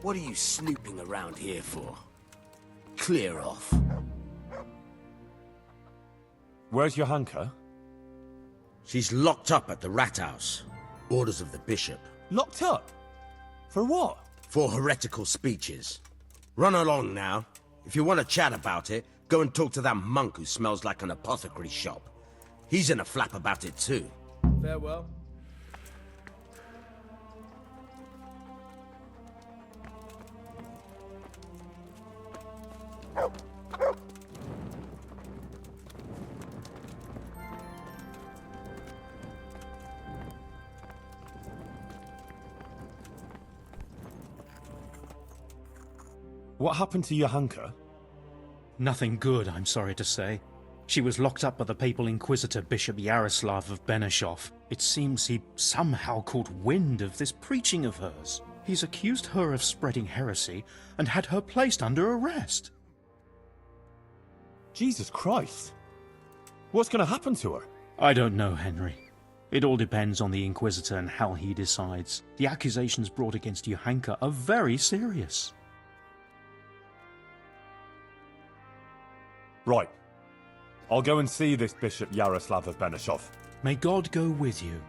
What are you snooping around here for? Clear off. Where's Johanka? She's locked up at the rat house. Orders of the bishop. Locked up? For what? For heretical speeches. Run along now. If you want to chat about it, go and talk to that monk who smells like an apothecary shop. He's in a flap about it too. Farewell. What happened to Johanka? Nothing good, I'm sorry to say. She was locked up by the papal inquisitor Bishop Yaroslav of Benishov. It seems he somehow caught wind of this preaching of hers. He's accused her of spreading heresy and had her placed under arrest. Jesus Christ. What's going to happen to her? I don't know, Henry. It all depends on the Inquisitor and how he decides. The accusations brought against Johanka are very serious. Right. I'll go and see this Bishop Yaroslav of Benishov. May God go with you.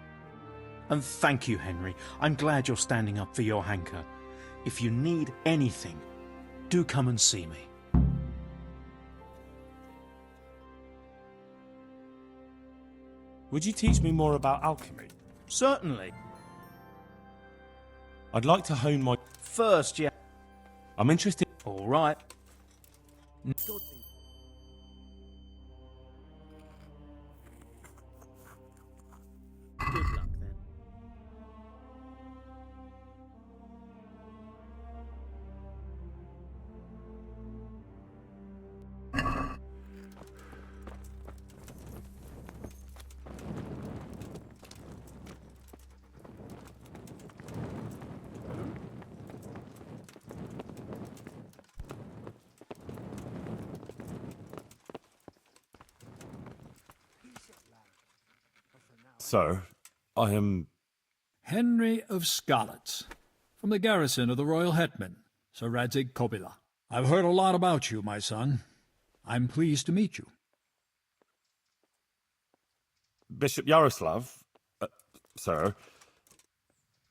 And thank you, Henry. I'm glad you're standing up for Johanka. If you need anything, do come and see me. Would you teach me more about alchemy? Certainly. I'd like to hone my... First, yeah. I'm interested... All right. Good luck, then. Sir, I am... Henry of Skalitz, from the garrison of the Royal Hetman, Sir Radzig Kobyla. I've heard a lot about you, my son. I'm pleased to meet you. Bishop Yaroslav? Sir,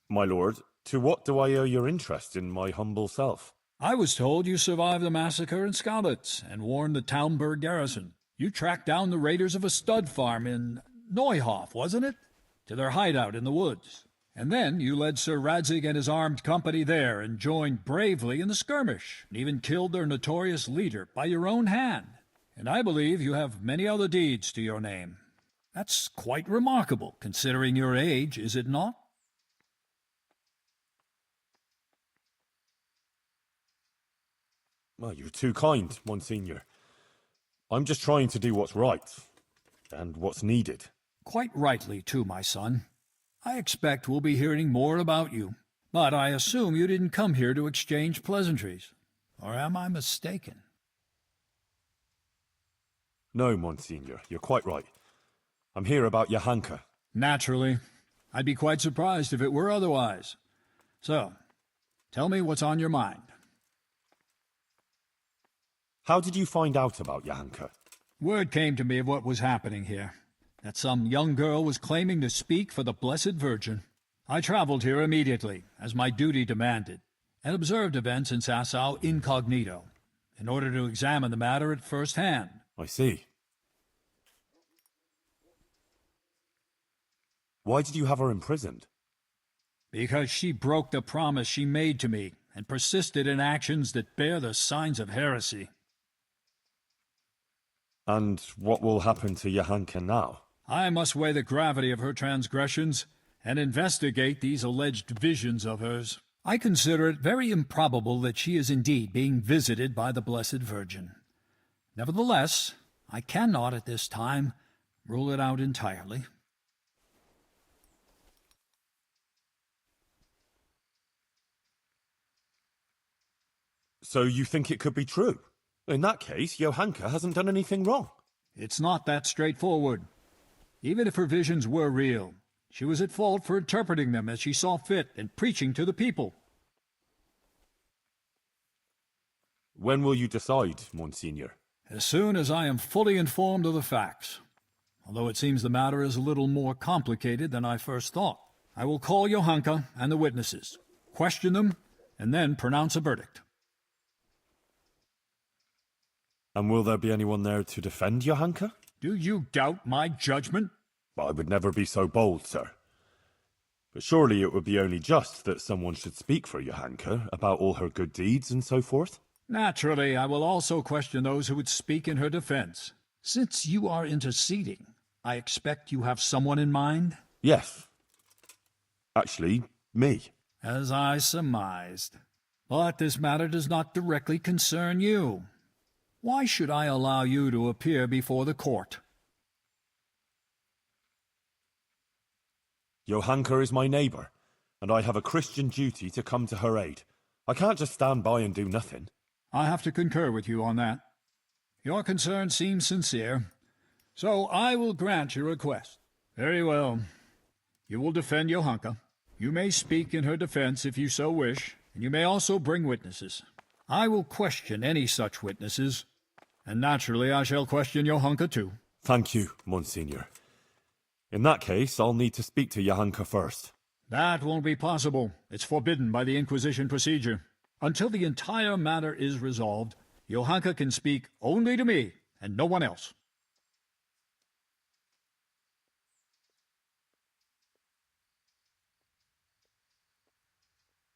my lord, to what do I owe your interest in my humble self? I was told you survived the massacre in Skalitz and warned the Townburg garrison. You tracked down the raiders of a stud farm in Neuhof, wasn't it? To their hideout in the woods. And then you led Sir Radzig and his armed company there and joined bravely in the skirmish, and even killed their notorious leader by your own hand. And I believe you have many other deeds to your name. That's quite remarkable, considering your age, is it not? Well, you're too kind, Monsignor. I'm just trying to do what's right, and what's needed. Quite rightly, too, my son. I expect we'll be hearing more about you, but I assume you didn't come here to exchange pleasantries. Or am I mistaken? No, Monsignor, you're quite right. I'm here about Johanka. Naturally. I'd be quite surprised if it were otherwise. So, tell me what's on your mind. How did you find out about Johanka? Word came to me of what was happening here, that some young girl was claiming to speak for the Blessed Virgin. I traveled here immediately, as my duty demanded, and observed events in Sasau incognito, in order to examine the matter at first hand. I see. Why did you have her imprisoned? Because she broke the promise she made to me, and persisted in actions that bear the signs of heresy. And what will happen to Johanka now? I must weigh the gravity of her transgressions and investigate these alleged visions of hers. I consider it very improbable that she is indeed being visited by the Blessed Virgin. Nevertheless, I cannot at this time rule it out entirely. So you think it could be true? In that case, Johanka hasn't done anything wrong. It's not that straightforward. Even if her visions were real, she was at fault for interpreting them as she saw fit and preaching to the people. When will you decide, Monsignor? As soon as I am fully informed of the facts. Although it seems the matter is a little more complicated than I first thought. I will call Johanka and the witnesses, question them, and then pronounce a verdict. And will there be anyone there to defend Johanka? Do you doubt my judgment? I would never be so bold, sir. But surely it would be only just that someone should speak for Johanka about all her good deeds and so forth? Naturally, I will also question those who would speak in her defense. Since you are interceding, I expect you have someone in mind? Yes. Actually, me. As I surmised. But this matter does not directly concern you. Why should I allow you to appear before the court? Johanka is my neighbour, and I have a Christian duty to come to her aid. I can't just stand by and do nothing. I have to concur with you on that. Your concern seems sincere, so I will grant your request. Very well. You will defend Johanka. You may speak in her defense if you so wish, and you may also bring witnesses. I will question any such witnesses, and naturally I shall question Johanka too. Thank you, Monsignor. In that case, I'll need to speak to Johanka first. That won't be possible. It's forbidden by the Inquisition procedure. Until the entire matter is resolved, Johanka can speak only to me and no one else.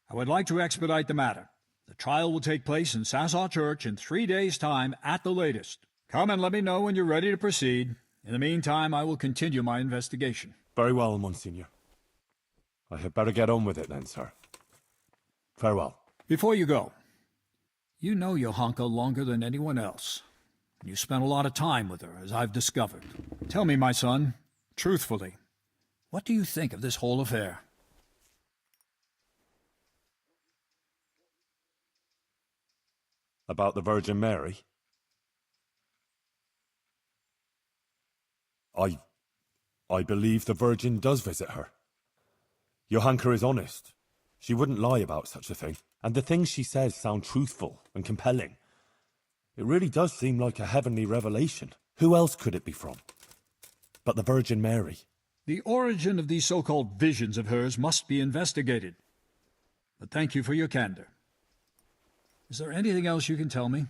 I would like to expedite the matter. The trial will take place in Sassaw Church in 3 days' time at the latest. Come and let me know when you're ready to proceed. In the meantime, I will continue my investigation. Very well, Monsignor. I had better get on with it then, sir. Farewell. Before you go, you know Johanka longer than anyone else. You spent a lot of time with her, as I've discovered. Tell me, my son, truthfully, what do you think of this whole affair? About the Virgin Mary? I believe the Virgin does visit her. Johanka is honest. She wouldn't lie about such a thing. And the things she says sound truthful and compelling. It really does seem like a heavenly revelation. Who else could it be from but the Virgin Mary? The origin of these so-called visions of hers must be investigated. But thank you for your candor. Is there anything else you can tell me?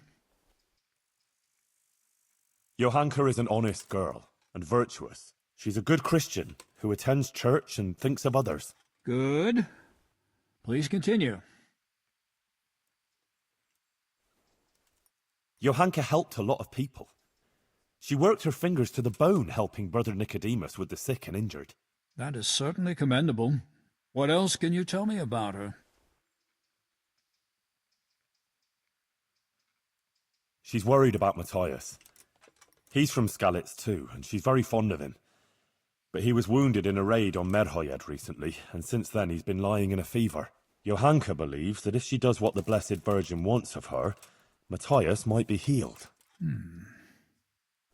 Johanka is an honest girl and virtuous. She's a good Christian who attends church and thinks of others. Good. Please continue. Johanka helped a lot of people. She worked her fingers to the bone helping Brother Nicodemus with the sick and injured. That is certainly commendable. What else can you tell me about her? She's worried about Matthias. He's from Skalitz too, and she's very fond of him. But he was wounded in a raid on Merhoyed recently, and since then he's been lying in a fever. Johanka believes that if she does what the Blessed Virgin wants of her, Matthias might be healed.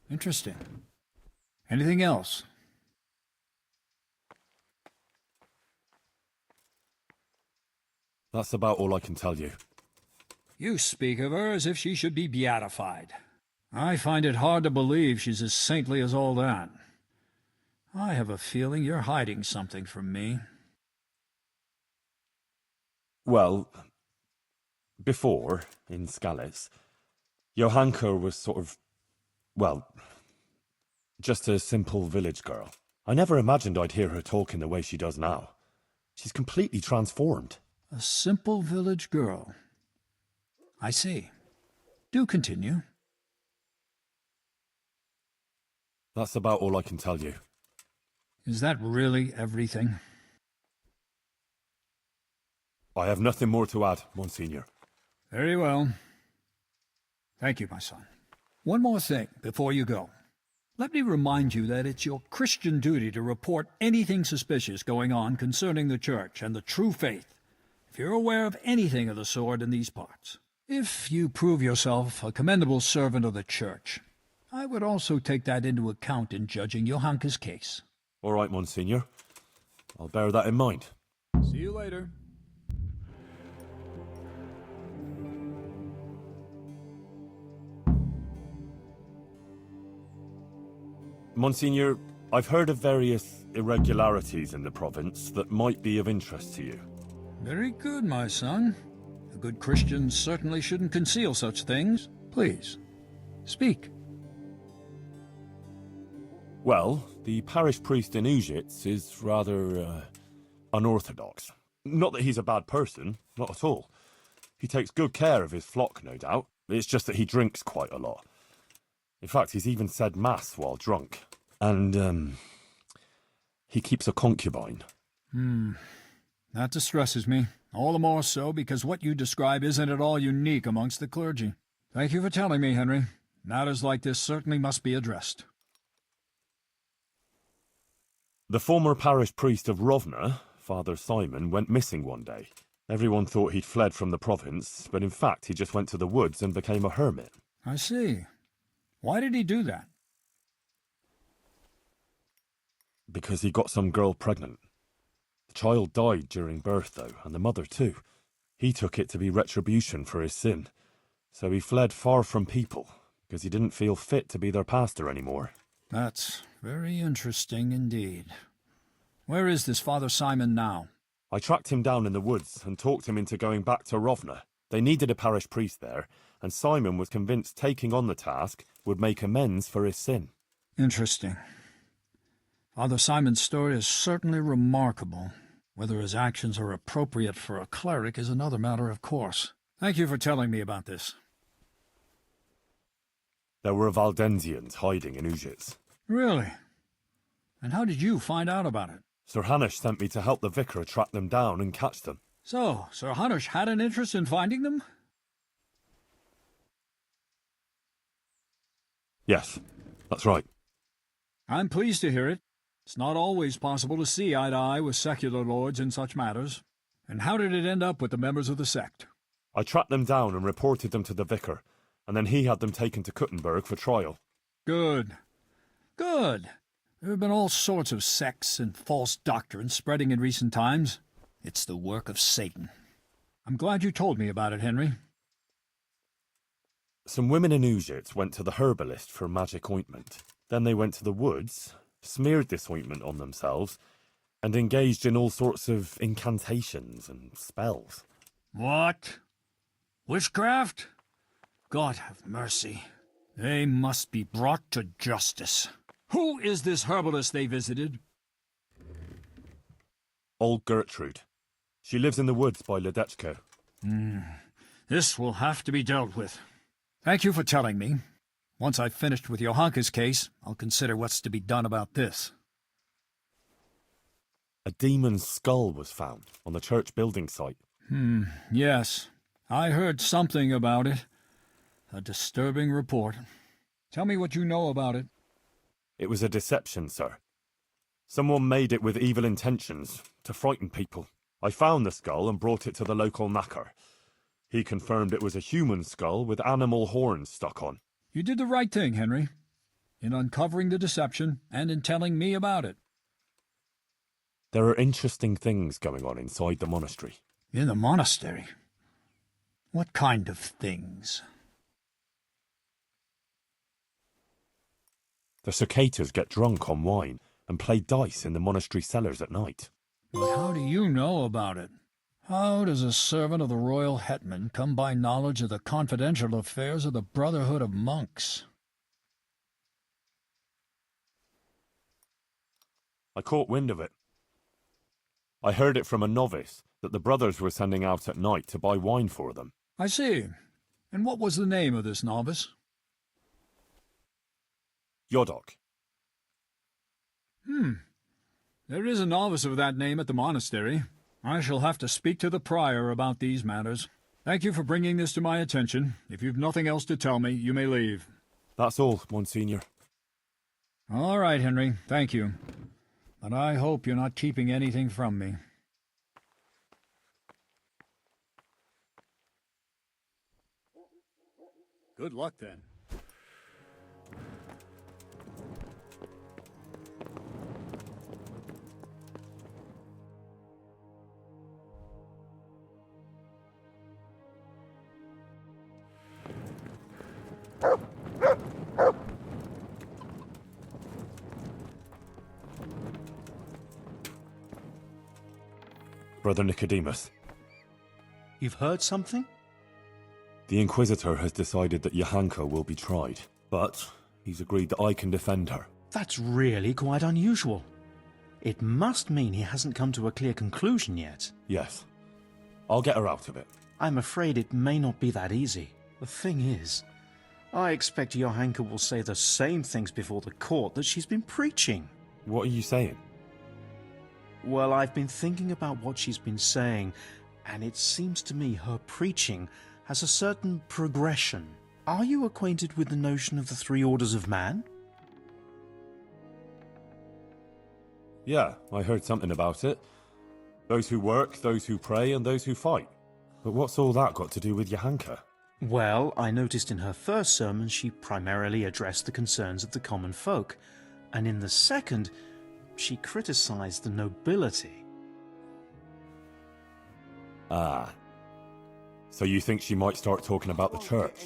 Interesting. Anything else? That's about all I can tell you. You speak of her as if she should be beatified. I find it hard to believe she's as saintly as all that. I have a feeling you're hiding something from me. Well, before, in Skalitz, Johanka was sort of, well, just a simple village girl. I never imagined I'd hear her talking the way she does now. She's completely transformed. A simple village girl. I see. Do continue. That's about all I can tell you. Is that really everything? I have nothing more to add, Monsignor. Very well. Thank you, my son. One more thing before you go. Let me remind you that it's your Christian duty to report anything suspicious going on concerning the Church and the true faith, if you're aware of anything of the sort in these parts. If you prove yourself a commendable servant of the Church, I would also take that into account in judging Johanka's case. All right, Monsignor. I'll bear that in mind. See you later. Monsignor, I've heard of various irregularities in the province that might be of interest to you. Very good, my son. A good Christian certainly shouldn't conceal such things. Please, speak. Well, the parish priest in Ujits is rather, unorthodox. Not that he's a bad person, not at all. He takes good care of his flock, no doubt. It's just that he drinks quite a lot. In fact, he's even said mass while drunk. And, he keeps a concubine. That distresses me. All the more so because what you describe isn't at all unique amongst the clergy. Thank you for telling me, Henry. Matters like this certainly must be addressed. The former parish priest of Rovna, Father Simon, went missing one day. Everyone thought he'd fled from the province, but in fact he just went to the woods and became a hermit. I see. Why did he do that? Because he got some girl pregnant. The child died during birth, though, and the mother too. He took it to be retribution for his sin. So he fled far from people, because he didn't feel fit to be their pastor anymore. That's very interesting indeed. Where is this Father Simon now? I tracked him down in the woods and talked him into going back to Rovna. They needed a parish priest there, and Simon was convinced taking on the task would make amends for his sin. Interesting. Father Simon's story is certainly remarkable. Whether his actions are appropriate for a cleric is another matter, of course. Thank you for telling me about this. There were Valdensians hiding in Ujits. Really? And how did you find out about it? Sir Hanush sent me to help the vicar track them down and catch them. So, Sir Hanush had an interest in finding them? Yes, that's right. I'm pleased to hear it. It's not always possible to see eye to eye with secular lords in such matters. And how did it end up with the members of the sect? I tracked them down and reported them to the vicar, and then he had them taken to Kuttenberg for trial. Good. Good. There have been all sorts of sects and false doctrines spreading in recent times. It's the work of Satan. I'm glad you told me about it, Henry. Some women in Ujits went to the herbalist for magic ointment. Then they went to the woods, smeared this ointment on themselves, and engaged in all sorts of incantations and spells. What? Witchcraft? God have mercy. They must be brought to justice. Who is this herbalist they visited? Old Gertrude. She lives in the woods by Ledechko. This will have to be dealt with. Thank you for telling me. Once I've finished with Johanka's case, I'll consider what's to be done about this. A demon's skull was found on the church building site. Yes. I heard something about it. A disturbing report. Tell me what you know about it. It was a deception, sir. Someone made it with evil intentions, to frighten people. I found the skull and brought it to the local knacker. He confirmed it was a human skull with animal horns stuck on. You did the right thing, Henry, in uncovering the deception and in telling me about it. There are interesting things going on inside the monastery. In the monastery? What kind of things? The cicadas get drunk on wine and play dice in the monastery cellars at night. But how do you know about it? How does a servant of the royal hetman come by knowledge of the confidential affairs of the Brotherhood of Monks? I caught wind of it. I heard it from a novice that the brothers were sending out at night to buy wine for them. I see. And what was the name of this novice? Yodok. There is a novice of that name at the monastery. I shall have to speak to the prior about these matters. Thank you for bringing this to my attention. If you've nothing else to tell me, you may leave. That's all, Monsignor. All right, Henry. Thank you. But I hope you're not keeping anything from me. Good luck, then. Brother Nicodemus. You've heard something? The Inquisitor has decided that Johanka will be tried, but he's agreed that I can defend her. That's really quite unusual. It must mean he hasn't come to a clear conclusion yet. Yes. I'll get her out of it. I'm afraid it may not be that easy. The thing is, I expect Johanka will say the same things before the court that she's been preaching. What are you saying? Well, I've been thinking about what she's been saying, and it seems to me her preaching has a certain progression. Are you acquainted with the notion of the three orders of man? Yeah, I heard something about it. Those who work, those who pray, and those who fight. But what's all that got to do with Johanka? Well, I noticed in her first sermon she primarily addressed the concerns of the common folk, and in the second, she criticized the nobility. Ah. So you think she might start talking about the church?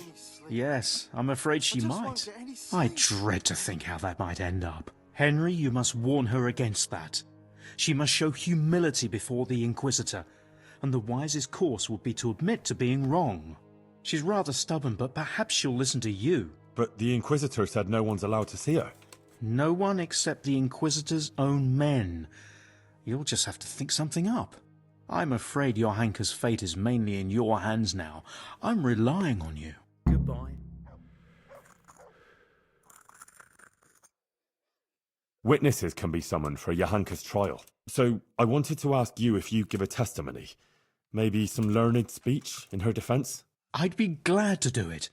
Yes, I'm afraid she might. I dread to think how that might end up. Henry, you must warn her against that. She must show humility before the Inquisitor, and the wisest course would be to admit to being wrong. She's rather stubborn, but perhaps she'll listen to you. But the Inquisitor said no one's allowed to see her. No one except the Inquisitor's own men. You'll just have to think something up. I'm afraid Johanka's fate is mainly in your hands now. I'm relying on you. Goodbye. Witnesses can be summoned for Johanka's trial. So I wanted to ask you if you give a testimony. Maybe some learned speech in her defense? I'd be glad to do it.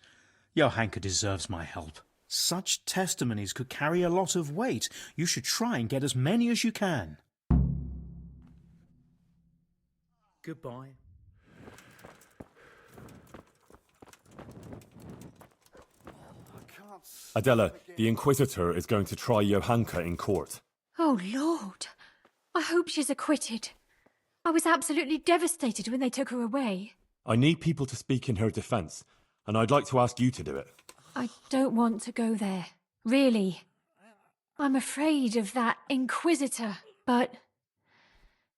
Johanka deserves my help. Such testimonies could carry a lot of weight. You should try and get as many as you can. Goodbye. Adela, the Inquisitor is going to try Johanka in court. Oh, Lord. I hope she's acquitted. I was absolutely devastated when they took her away. I need people to speak in her defense, and I'd like to ask you to do it. I don't want to go there. Really. I'm afraid of that Inquisitor. But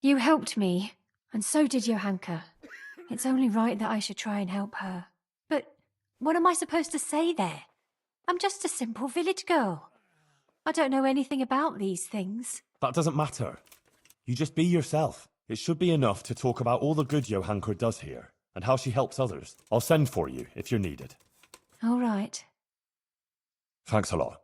you helped me, and so did Johanka. It's only right that I should try and help her. But what am I supposed to say there? I'm just a simple village girl. I don't know anything about these things. That doesn't matter. You just be yourself. It should be enough to talk about all the good Johanka does here, and how she helps others. I'll send for you if you're needed. All right. Thanks a lot.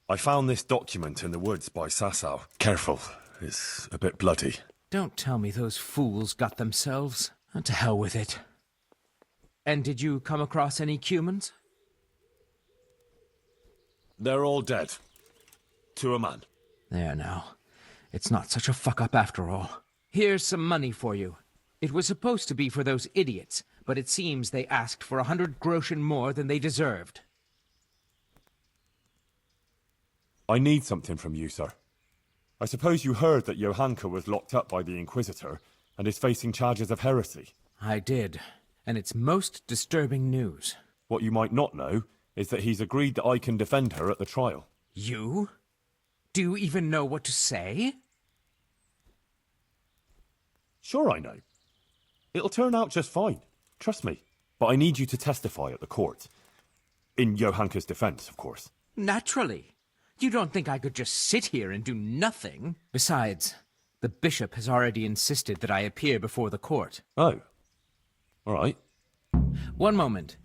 I found this document in the woods by Sasau. Careful, it's a bit bloody. Don't tell me those fools got themselves. And to hell with it. And did you come across any humans? They're all dead. To a man. There now. It's not such a fuck-up after all. Here's some money for you. It was supposed to be for those idiots, but it seems they asked for 100 groschen more than they deserved. I need something from you, sir. I suppose you heard that Johanka was locked up by the Inquisitor and is facing charges of heresy. I did, and it's most disturbing news. What you might not know is that he's agreed that I can defend her at the trial. You? Do you even know what to say? Sure I know. It'll turn out just fine. Trust me. But I need you to testify at the court. In Johanka's defense, of course. Naturally. You don't think I could just sit here and do nothing? Besides, the bishop has already insisted that I appear before the court. Oh. All right. One moment.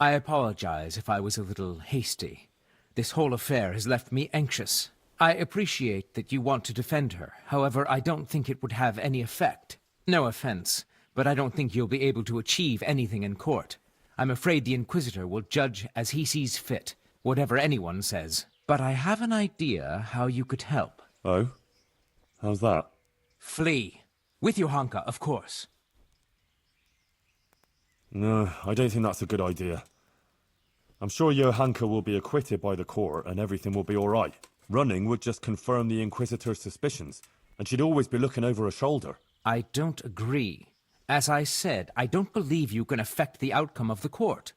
I apologize if I was a little hasty. This whole affair has left me anxious. I appreciate that you want to defend her. However, I don't think it would have any effect. No offense, but I don't think you'll be able to achieve anything in court. I'm afraid the Inquisitor will judge as he sees fit, whatever anyone says. But I have an idea how you could help. Oh? How's that? Flee. With Johanka, of course. No, I don't think that's a good idea. I'm sure Johanka will be acquitted by the court and everything will be all right. Running would just confirm the Inquisitor's suspicions, and she'd always be looking over her shoulder. I don't agree. As I said, I don't believe you can affect the outcome of the court.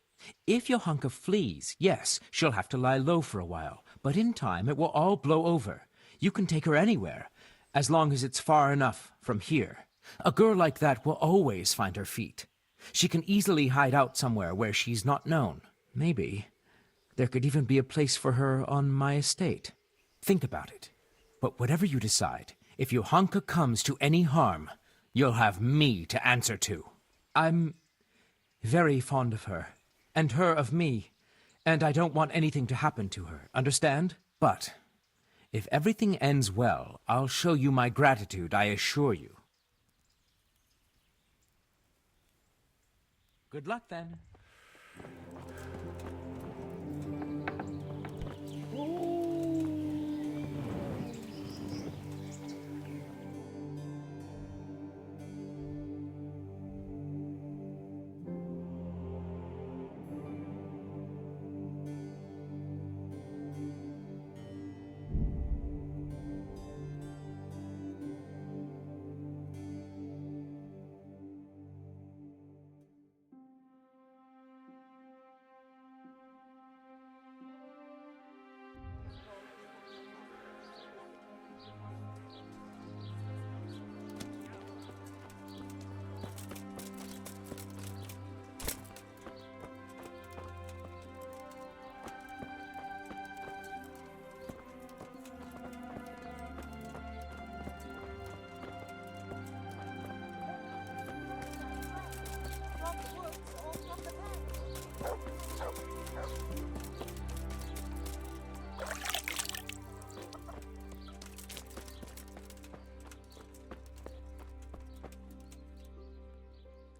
If Johanka flees, yes, she'll have to lie low for a while, but in time it will all blow over. You can take her anywhere, as long as it's far enough from here. A girl like that will always find her feet. She can easily hide out somewhere where she's not known. Maybe there could even be a place for her on my estate. Think about it. But whatever you decide, if Johanka comes to any harm, you'll have me to answer to. I'm very fond of her, and her of me, and I don't want anything to happen to her, understand? But if everything ends well, I'll show you my gratitude, I assure you. Good luck, then.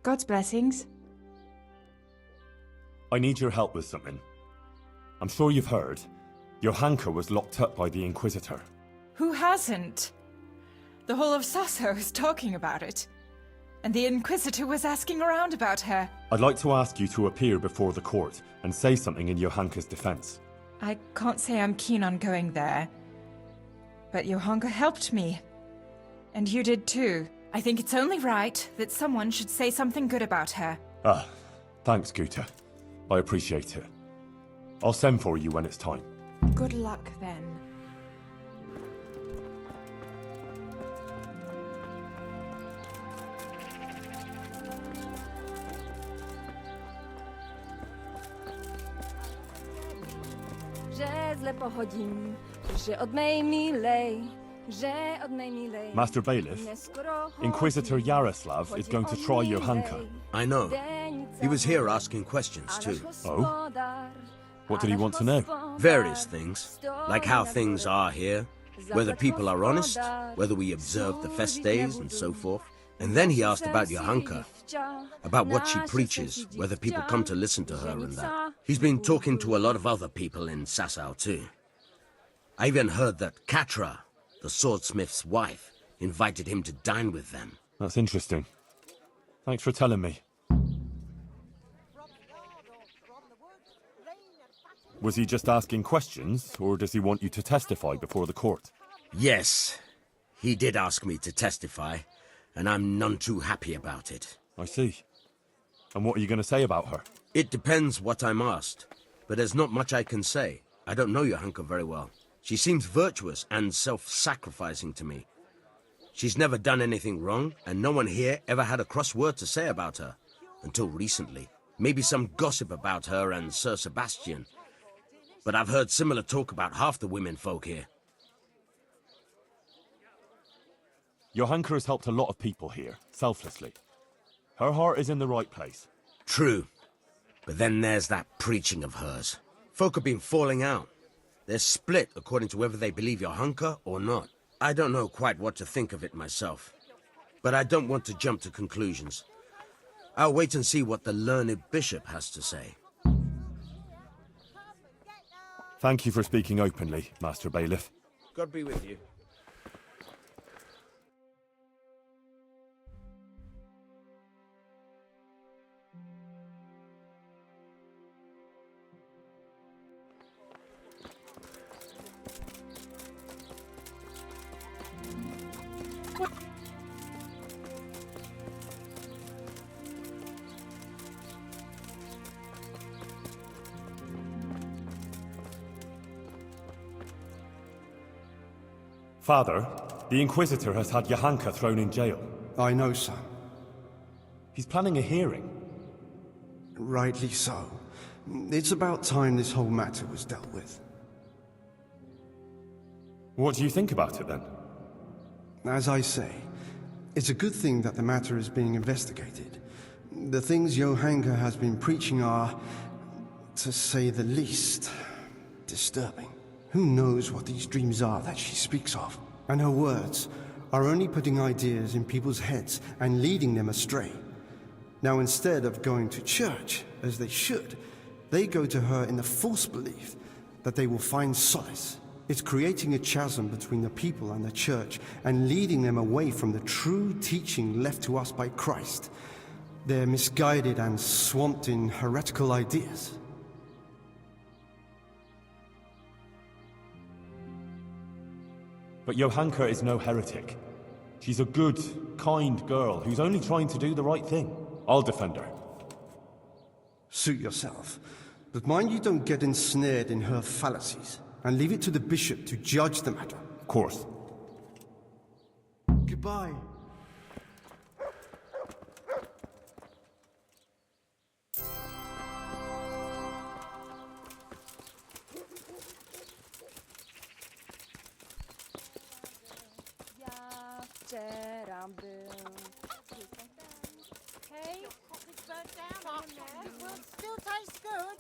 God's blessings. I need your help with something. I'm sure you've heard. Johanka was locked up by the Inquisitor. Who hasn't? The whole of Sasso is talking about it. And the Inquisitor was asking around about her. I'd like to ask you to appear before the court and say something in Johanka's defense. I can't say I'm keen on going there. But Johanka helped me. And you did too. I think it's only right that someone should say something good about her. Ah, thanks, Guta. I appreciate it. I'll send for you when it's time. Good luck, then. Master Bailiff, Inquisitor Yaroslav is going to try Johanka. I know. He was here asking questions too. Oh? What did he want to know? Various things, like how things are here, whether people are honest, whether we observe the fest days, and so forth. And then he asked about Johanka, about what she preaches, whether people come to listen to her and that. He's been talking to a lot of other people in Sasau too. I even heard that Katra, the swordsmith's wife, invited him to dine with them. That's interesting. Thanks for telling me. Was he just asking questions, or does he want you to testify before the court? Yes, he did ask me to testify, and I'm none too happy about it. I see. And what are you going to say about her? It depends what I'm asked, but there's not much I can say. I don't know Johanka very well. She seems virtuous and self-sacrificing to me. She's never done anything wrong, and no one here ever had a cross word to say about her. Until recently. Maybe some gossip about her and Sir Sebastian. But I've heard similar talk about half the women folk here. Johanka has helped a lot of people here, selflessly. Her heart is in the right place. True. But then there's that preaching of hers. Folk have been falling out. They're split according to whether they believe Johanka or not. I don't know quite what to think of it myself. But I don't want to jump to conclusions. I'll wait and see what the learned bishop has to say. Thank you for speaking openly, Master Bailiff. God be with you. Father, the Inquisitor has had Johanka thrown in jail. I know, son. He's planning a hearing. Rightly so. It's about time this whole matter was dealt with. What do you think about it, then? As I say, it's a good thing that the matter is being investigated. The things Johanka has been preaching are, to say the least, disturbing. Who knows what these dreams are that she speaks of? And her words are only putting ideas in people's heads and leading them astray. Now, instead of going to church, as they should, they go to her in the false belief that they will find solace. It's creating a chasm between the people and the church and leading them away from the true teaching left to us by Christ. They're misguided and swamped in heretical ideas. But Johanka is no heretic. She's a good, kind girl who's only trying to do the right thing. I'll defend her. Suit yourself. But mind you don't get ensnared in her fallacies, and leave it to the bishop to judge the matter. Of course. Goodbye. Hey, it's burnt down in there. It will still taste good.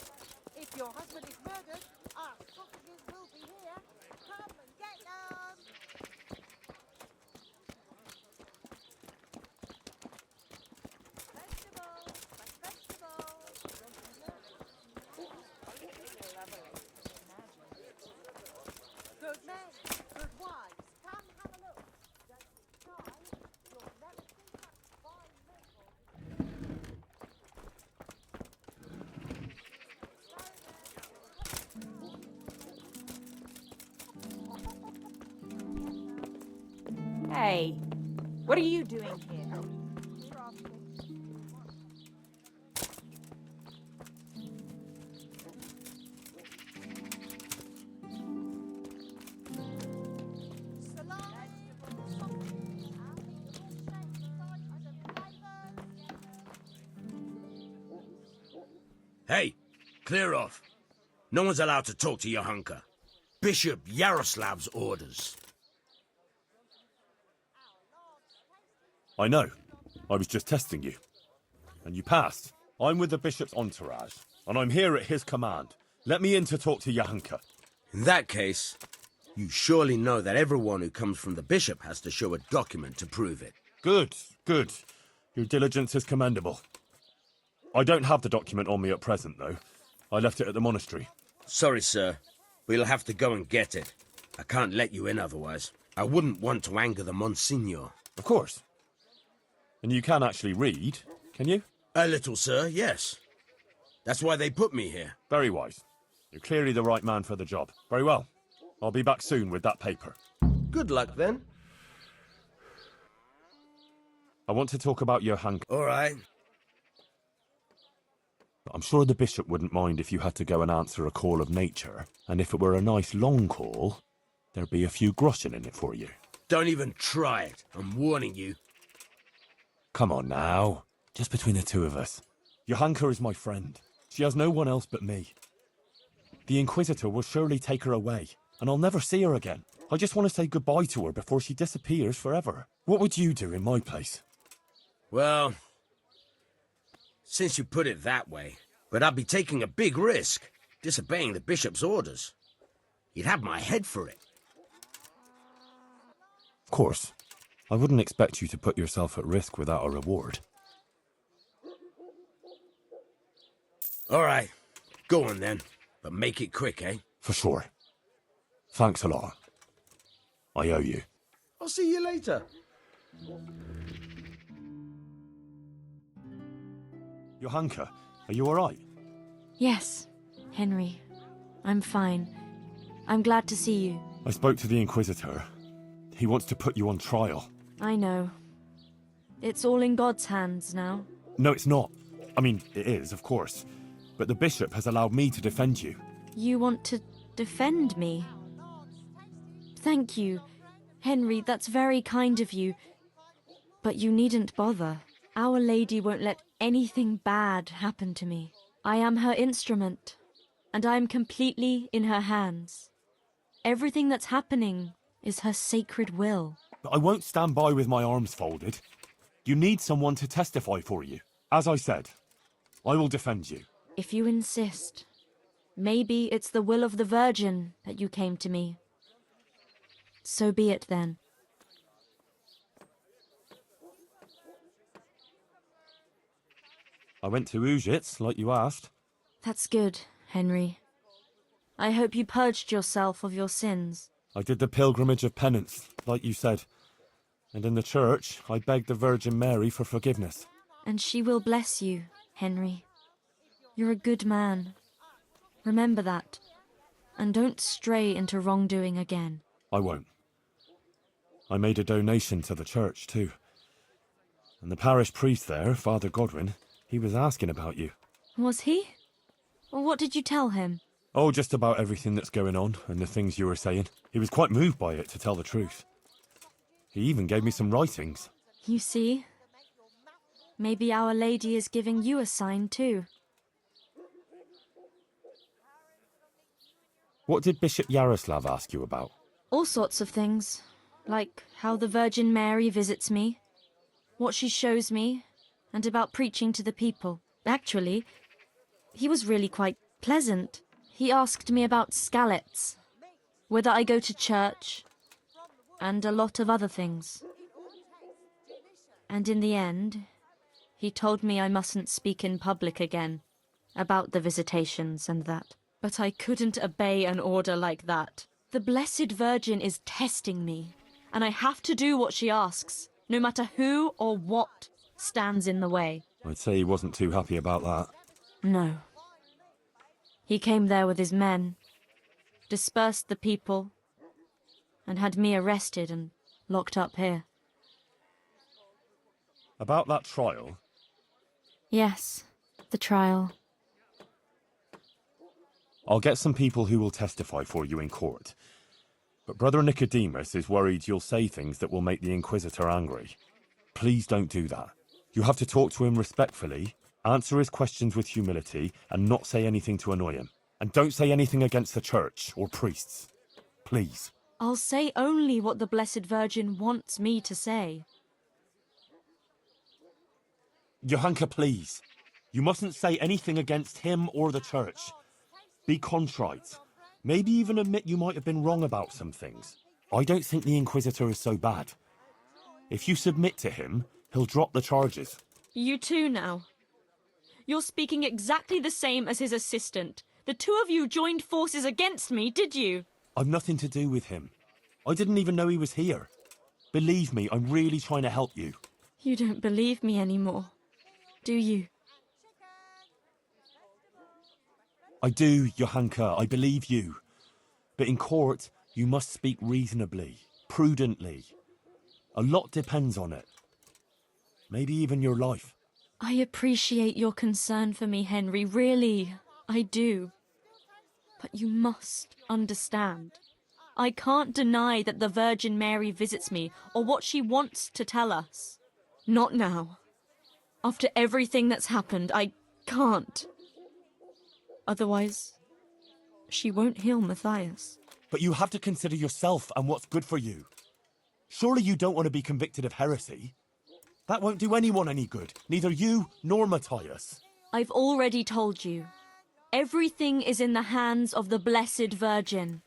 If your husband is murdered, our sausages will be here. Come and get them. Vegetables, fresh vegetables. Good men, good wives. Come have a look. Don't be shy. You'll never see such fine miracles. Hey, what are you doing here? Hey, clear off. No one's allowed to talk to Johanka. Bishop Yaroslav's orders. I know. I was just testing you. And you passed. I'm with the bishop's entourage, and I'm here at his command. Let me in to talk to Johanka. In that case, you surely know that everyone who comes from the bishop has to show a document to prove it. Good, good. Your diligence is commendable. I don't have the document on me at present, though. I left it at the monastery. Sorry, sir. We'll have to go and get it. I can't let you in otherwise. I wouldn't want to anger the Monsignor. Of course. And you can actually read, can you? A little, sir, yes. That's why they put me here. Very wise. You're clearly the right man for the job. Very well. I'll be back soon with that paper. Good luck, then. I want to talk about Johanka. All right. I'm sure the bishop wouldn't mind if you had to go and answer a call of nature, and if it were a nice long call, there'd be a few groschen in it for you. Don't even try it. I'm warning you. Come on now. Just between the two of us. Johanka is my friend. She has no one else but me. The Inquisitor will surely take her away, and I'll never see her again. I just want to say goodbye to her before she disappears forever. What would you do in my place? Well, since you put it that way, but I'd be taking a big risk, disobeying the bishop's orders. You'd have my head for it. Of course. I wouldn't expect you to put yourself at risk without a reward. All right, go on then, but make it quick, eh? For sure. Thanks a lot. I owe you. I'll see you later. Johanka, are you all right? Yes, Henry. I'm fine. I'm glad to see you. I spoke to the Inquisitor. He wants to put you on trial. I know. It's all in God's hands now. No, it's not. I mean, it is, of course. But the bishop has allowed me to defend you. You want to defend me? Thank you. Henry, that's very kind of you. But you needn't bother. Our Lady won't let anything bad happen to me. I am her instrument, and I am completely in her hands. Everything that's happening is her sacred will. But I won't stand by with my arms folded. You need someone to testify for you. As I said, I will defend you. If you insist. Maybe it's the will of the Virgin that you came to me. So be it then. I went to Ujits, like you asked. That's good, Henry. I hope you purged yourself of your sins. I did the pilgrimage of penance, like you said. And in the church, I begged the Virgin Mary for forgiveness. And she will bless you, Henry. You're a good man. Remember that. And don't stray into wrongdoing again. I won't. I made a donation to the church, too. And the parish priest there, Father Godwin, he was asking about you. Was he? What did you tell him? Oh, just about everything that's going on and the things you were saying. He was quite moved by it, to tell the truth. He even gave me some writings. You see? Maybe Our Lady is giving you a sign too. What did Bishop Yaroslav ask you about? All sorts of things. Like how the Virgin Mary visits me, what she shows me, and about preaching to the people. Actually, he was really quite pleasant. He asked me about Skalitz, whether I go to church, and a lot of other things. And in the end, he told me I mustn't speak in public again about the visitations and that. But I couldn't obey an order like that. The Blessed Virgin is testing me, and I have to do what she asks, no matter who or what stands in the way. I'd say he wasn't too happy about that. No. He came there with his men, dispersed the people, and had me arrested and locked up here. About that trial? Yes, the trial. I'll get some people who will testify for you in court. But Brother Nicodemus is worried you'll say things that will make the Inquisitor angry. Please don't do that. You have to talk to him respectfully, answer his questions with humility, and not say anything to annoy him. And don't say anything against the church or priests. Please. I'll say only what the Blessed Virgin wants me to say. Johanka, please. You mustn't say anything against him or the church. Be contrite. Maybe even admit you might have been wrong about some things. I don't think the Inquisitor is so bad. If you submit to him, he'll drop the charges. You too now. You're speaking exactly the same as his assistant. The two of you joined forces against me, did you? I've nothing to do with him. I didn't even know he was here. Believe me, I'm really trying to help you. You don't believe me anymore, do you? I do, Johanka, I believe you. But in court, you must speak reasonably, prudently. A lot depends on it. Maybe even your life. I appreciate your concern for me, Henry, really, I do. But you must understand. I can't deny that the Virgin Mary visits me, or what she wants to tell us. Not now. After everything that's happened, I can't. Otherwise, she won't heal Matthias. But you have to consider yourself and what's good for you. Surely you don't want to be convicted of heresy? That won't do anyone any good, neither you nor Matthias. I've already told you. Everything is in the hands of the Blessed Virgin.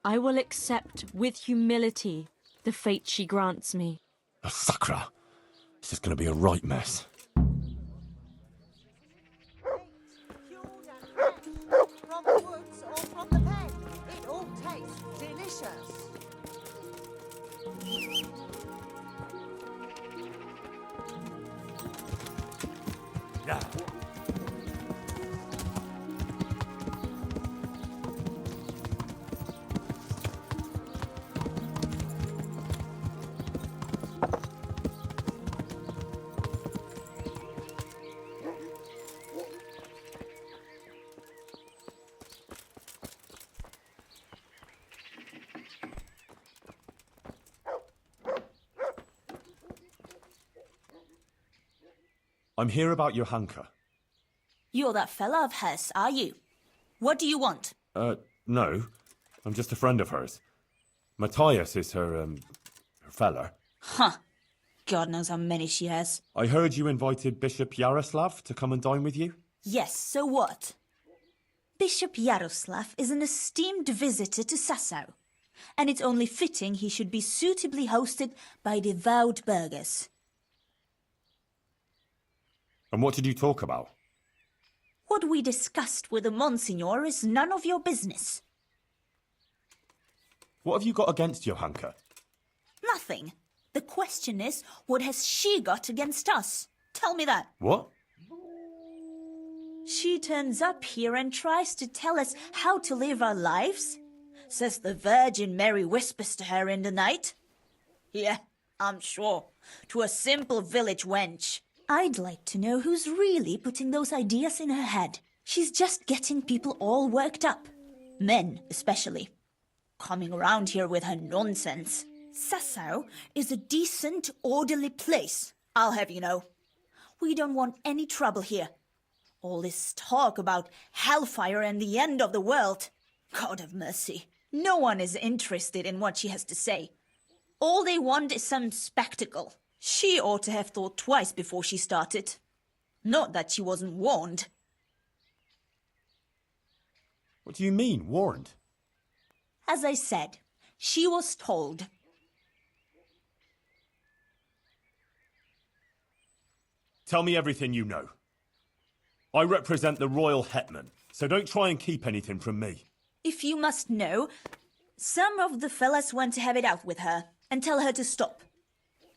I will accept with humility the fate she grants me. A sacra. This is going to be a right mess. From the woods or from the pen, it all tastes delicious. Yeah. I'm here about Johanka. You're that fella of hers, are you? What do you want? No. I'm just a friend of hers. Matthias is her fella. Huh. God knows how many she has. I heard you invited Bishop Yaroslav to come and dine with you? Yes, so what? Bishop Yaroslav is an esteemed visitor to Sasau, and it's only fitting he should be suitably hosted by devout burghers. And what did you talk about? What we discussed with the Monsignor is none of your business. What have you got against Johanka? Nothing. The question is, what has she got against us? Tell me that. What? She turns up here and tries to tell us how to live our lives. Says the Virgin Mary whispers to her in the night. Yeah, I'm sure. To a simple village wench. I'd like to know who's really putting those ideas in her head. She's just getting people all worked up. Men, especially. Coming around here with her nonsense. Sasau is a decent, orderly place, I'll have you know. We don't want any trouble here. All this talk about hellfire and the end of the world. God have mercy. No one is interested in what she has to say. All they want is some spectacle. She ought to have thought twice before she started. Not that she wasn't warned. What do you mean, warned? As I said, she was told. Tell me everything you know. I represent the royal hetman, so don't try and keep anything from me. If you must know, some of the fellas want to have it out with her and tell her to stop.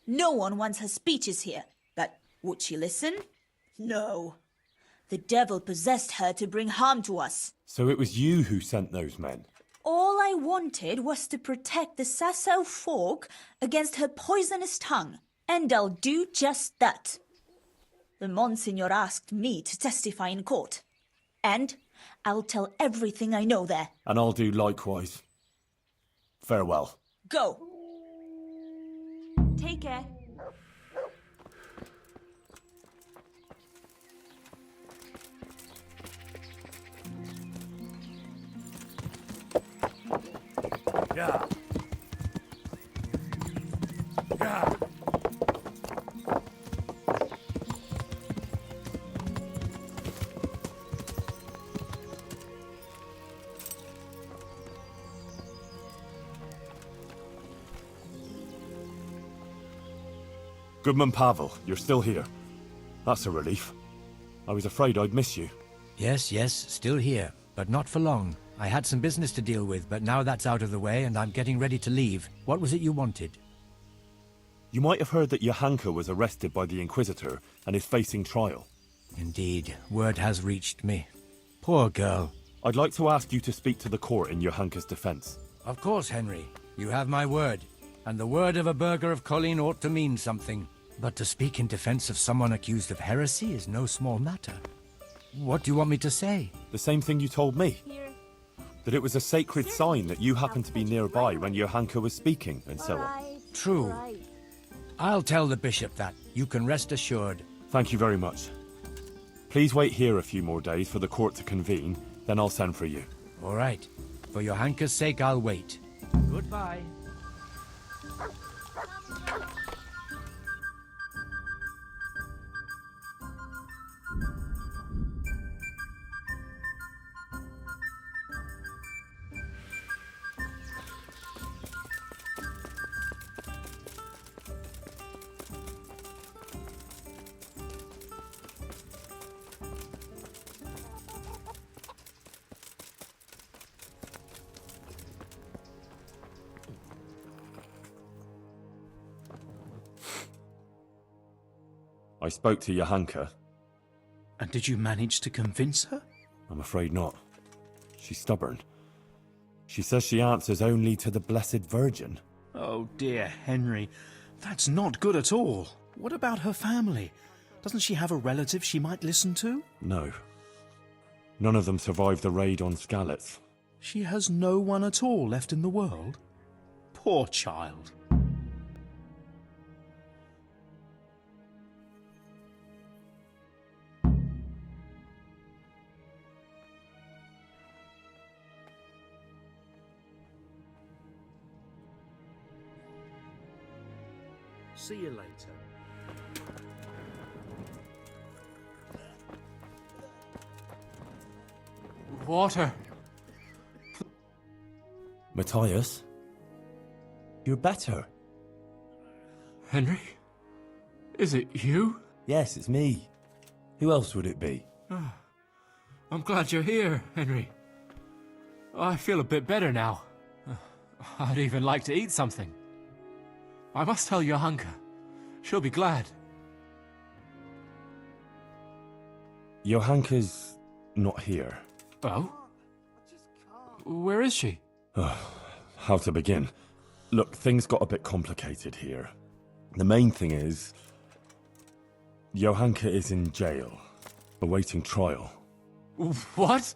No one wants her speeches here, but would she listen? No. The devil possessed her to bring harm to us. So it was you who sent those men? All I wanted was to protect the Sasau folk against her poisonous tongue, and I'll do just that. The Monsignor asked me to testify in court, and I'll tell everything I know there. And I'll do likewise. Farewell. Go. Take care. Yeah. Yeah. Goodman Pavel, you're still here. That's a relief. I was afraid I'd miss you. Yes, still here, but not for long. I had some business to deal with, but now that's out of the way and I'm getting ready to leave. What was it you wanted? You might have heard that Johanka was arrested by the Inquisitor and is facing trial. Indeed, word has reached me. Poor girl. I'd like to ask you to speak to the court in Johanka's defense. Of course, Henry. You have my word. And the word of a burgher of Colleen ought to mean something. But to speak in defense of someone accused of heresy is no small matter. What do you want me to say? The same thing you told me. That it was a sacred sign that you happened to be nearby when Johanka was speaking, and so on. True. I'll tell the bishop that. You can rest assured. Thank you very much. Please wait here a few more days for the court to convene, then I'll send for you. All right. For Johanka's sake, I'll wait. Goodbye. I spoke to Johanka. And did you manage to convince her? I'm afraid not. She's stubborn. She says she answers only to the Blessed Virgin. Oh dear, Henry. That's not good at all. What about her family? Doesn't she have a relative she might listen to? No. None of them survived the raid on Skalitz. She has no one at all left in the world? Poor child. See you later. Water. Matthias? You're better. Henry? Is it you? Yes, it's me. Who else would it be? I'm glad you're here, Henry. I feel a bit better now. I'd even like to eat something. I must tell Johanka. She'll be glad. Johanka's not here. Oh? Where is she? How to begin? Look, things got a bit complicated here. The main thing is... Johanka is in jail, awaiting trial. What?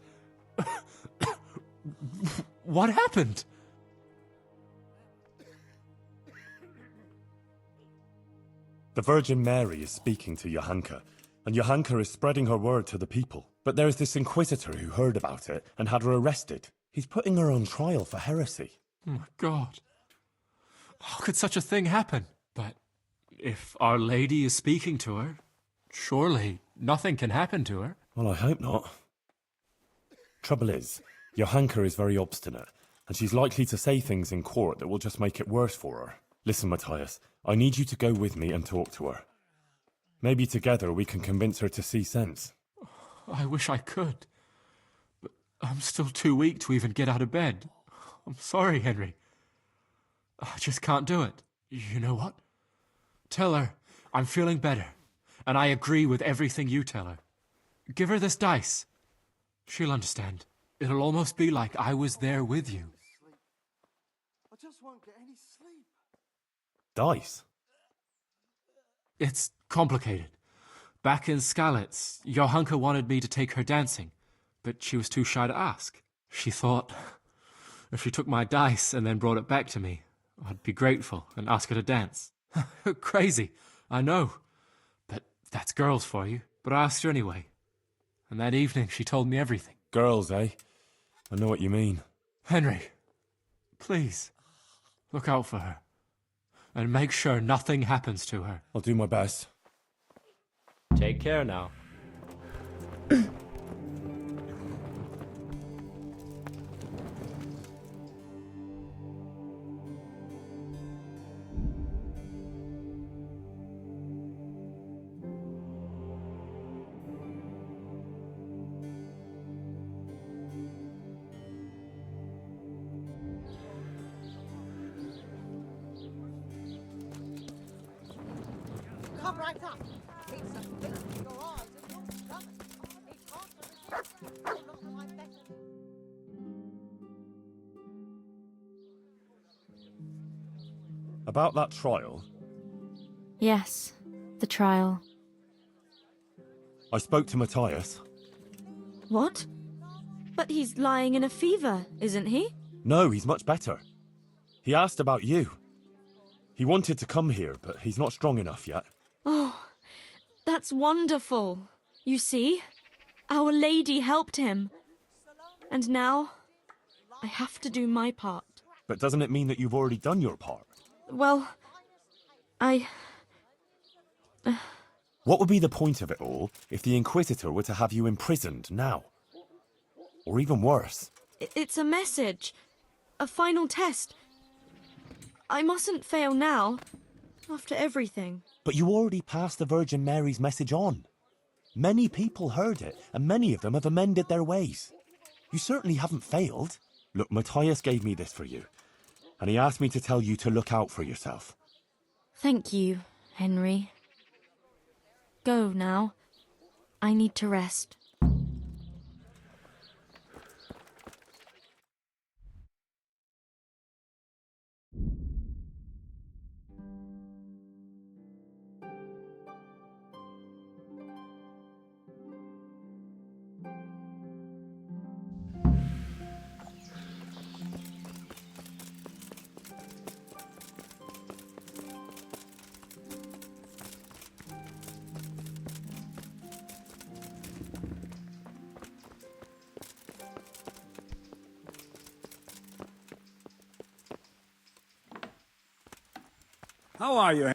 What happened? The Virgin Mary is speaking to Johanka, and Johanka is spreading her word to the people. But there is this Inquisitor who heard about it and had her arrested. He's putting her on trial for heresy. Oh my God. How could such a thing happen? But if Our Lady is speaking to her, surely nothing can happen to her. Well, I hope not. Trouble is, Johanka is very obstinate, and she's likely to say things in court that will just make it worse for her. Listen, Matthias, I need you to go with me and talk to her. Maybe together we can convince her to see sense. I wish I could. But I'm still too weak to even get out of bed. I'm sorry, Henry. I just can't do it. You know what? Tell her I'm feeling better, and I agree with everything you tell her. Give her this dice. She'll understand. It'll almost be like I was there with you. I just won't get any sleep. Dice? It's complicated. Back in Skalitz, Johanka wanted me to take her dancing, but she was too shy to ask. She thought if she took my dice and then brought it back to me, I'd be grateful and ask her to dance. Crazy, I know. But that's girls for you. But I asked her anyway. And that evening she told me everything. Girls, eh? I know what you mean. Henry, please, look out for her. And make sure nothing happens to her. I'll do my best. Take care now. come right up. It's a feast for your eyes and your stomach. It's hard to resist. You're not quite better. About that trial, Yes, the trial. I spoke to Matthias. What? But he's lying in a fever, isn't he? No, he's much better. He asked about you. He wanted to come here, but he's not strong enough yet. Oh, that's wonderful. You see, Our Lady helped him. And now, I have to do my part. But doesn't it mean that you've already done your part? Well, What would be the point of it all if the Inquisitor were to have you imprisoned now? Or even worse? It's a message. A final test. I mustn't fail now, after everything. But you already passed the Virgin Mary's message on. Many people heard it, and many of them have amended their ways. You certainly haven't failed. Look, Matthias gave me this for you, and he asked me to tell you to look out for yourself. Thank you, Henry. Go now. I need to rest. How are you?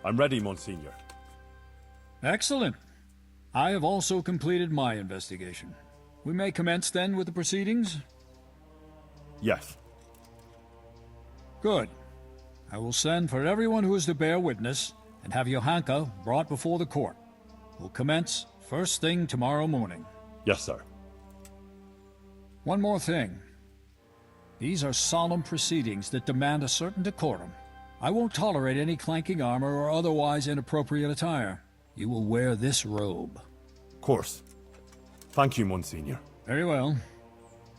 I'm ready, Monsignor. Excellent. I have also completed my investigation. We may commence then with the proceedings? Yes. Good. I will send for everyone who is to bear witness and have Johanka brought before the court. We'll commence first thing tomorrow morning. Yes, sir. One more thing. These are solemn proceedings that demand a certain decorum. I won't tolerate any clanking armor or otherwise inappropriate attire. You will wear this robe. Of course. Thank you, Monsignor. Very well.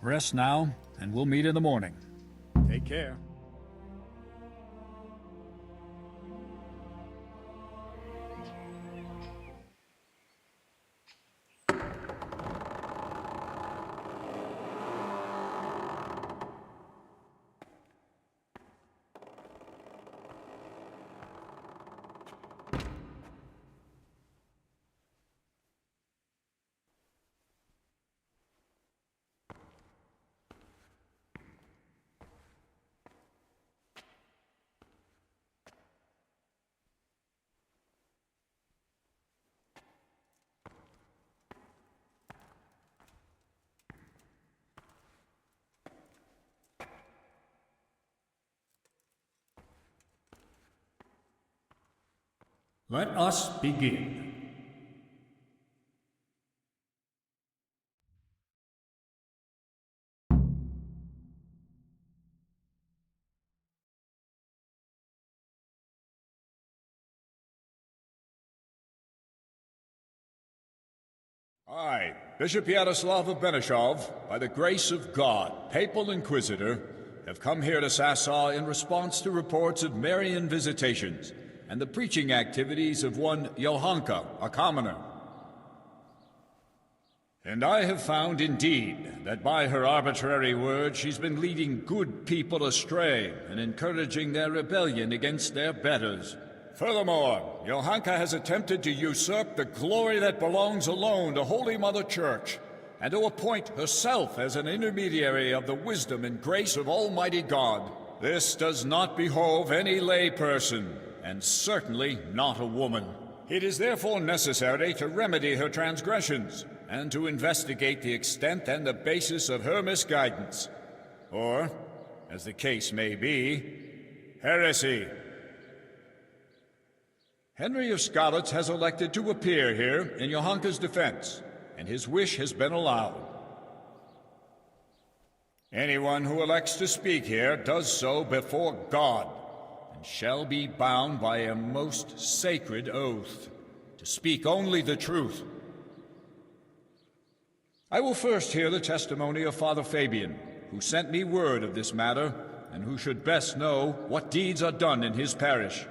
Rest now, and we'll meet in the morning. Take care. Let us begin. I, Bishop Yaroslav of Benishov, by the grace of God, Papal Inquisitor, have come here to Sassaw in response to reports of Marian visitations and the preaching activities of one Johanka, a commoner. And I have found, indeed, that by her arbitrary word she's been leading good people astray and encouraging their rebellion against their betters. Furthermore, Johanka has attempted to usurp the glory that belongs alone to Holy Mother Church, and to appoint herself as an intermediary of the wisdom and grace of Almighty God. This does not behove any layperson, and certainly not a woman. It is therefore necessary to remedy her transgressions, and to investigate the extent and the basis of her misguidance. Or, as the case may be, heresy. Henry of Skalitz has elected to appear here in Johanka's defense, and his wish has been allowed. Anyone who elects to speak here does so before God, and shall be bound by a most sacred oath, to speak only the truth. I will first hear the testimony of Father Fabian, who sent me word of this matter, and who should best know what deeds are done in his parish.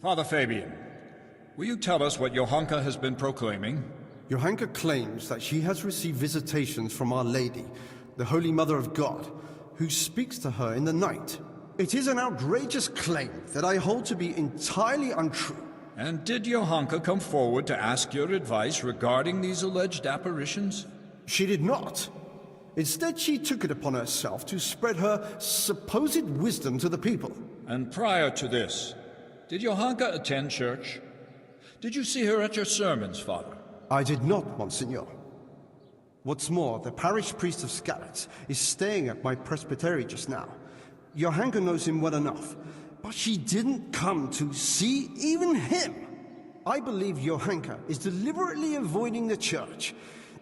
Father Fabian, will you tell us what Johanka has been proclaiming? Johanka claims that she has received visitations from Our Lady, the Holy Mother of God, who speaks to her in the night. It is an outrageous claim that I hold to be entirely untrue. And did Johanka come forward to ask your advice regarding these alleged apparitions? She did not. Instead, she took it upon herself to spread her supposed wisdom to the people. And prior to this, did Johanka attend church? Did you see her at your sermons, Father? I did not, Monsignor. What's more, the parish priest of Skalitz is staying at my presbytery just now. Johanka knows him well enough, but she didn't come to see even him. I believe Johanka is deliberately avoiding the church.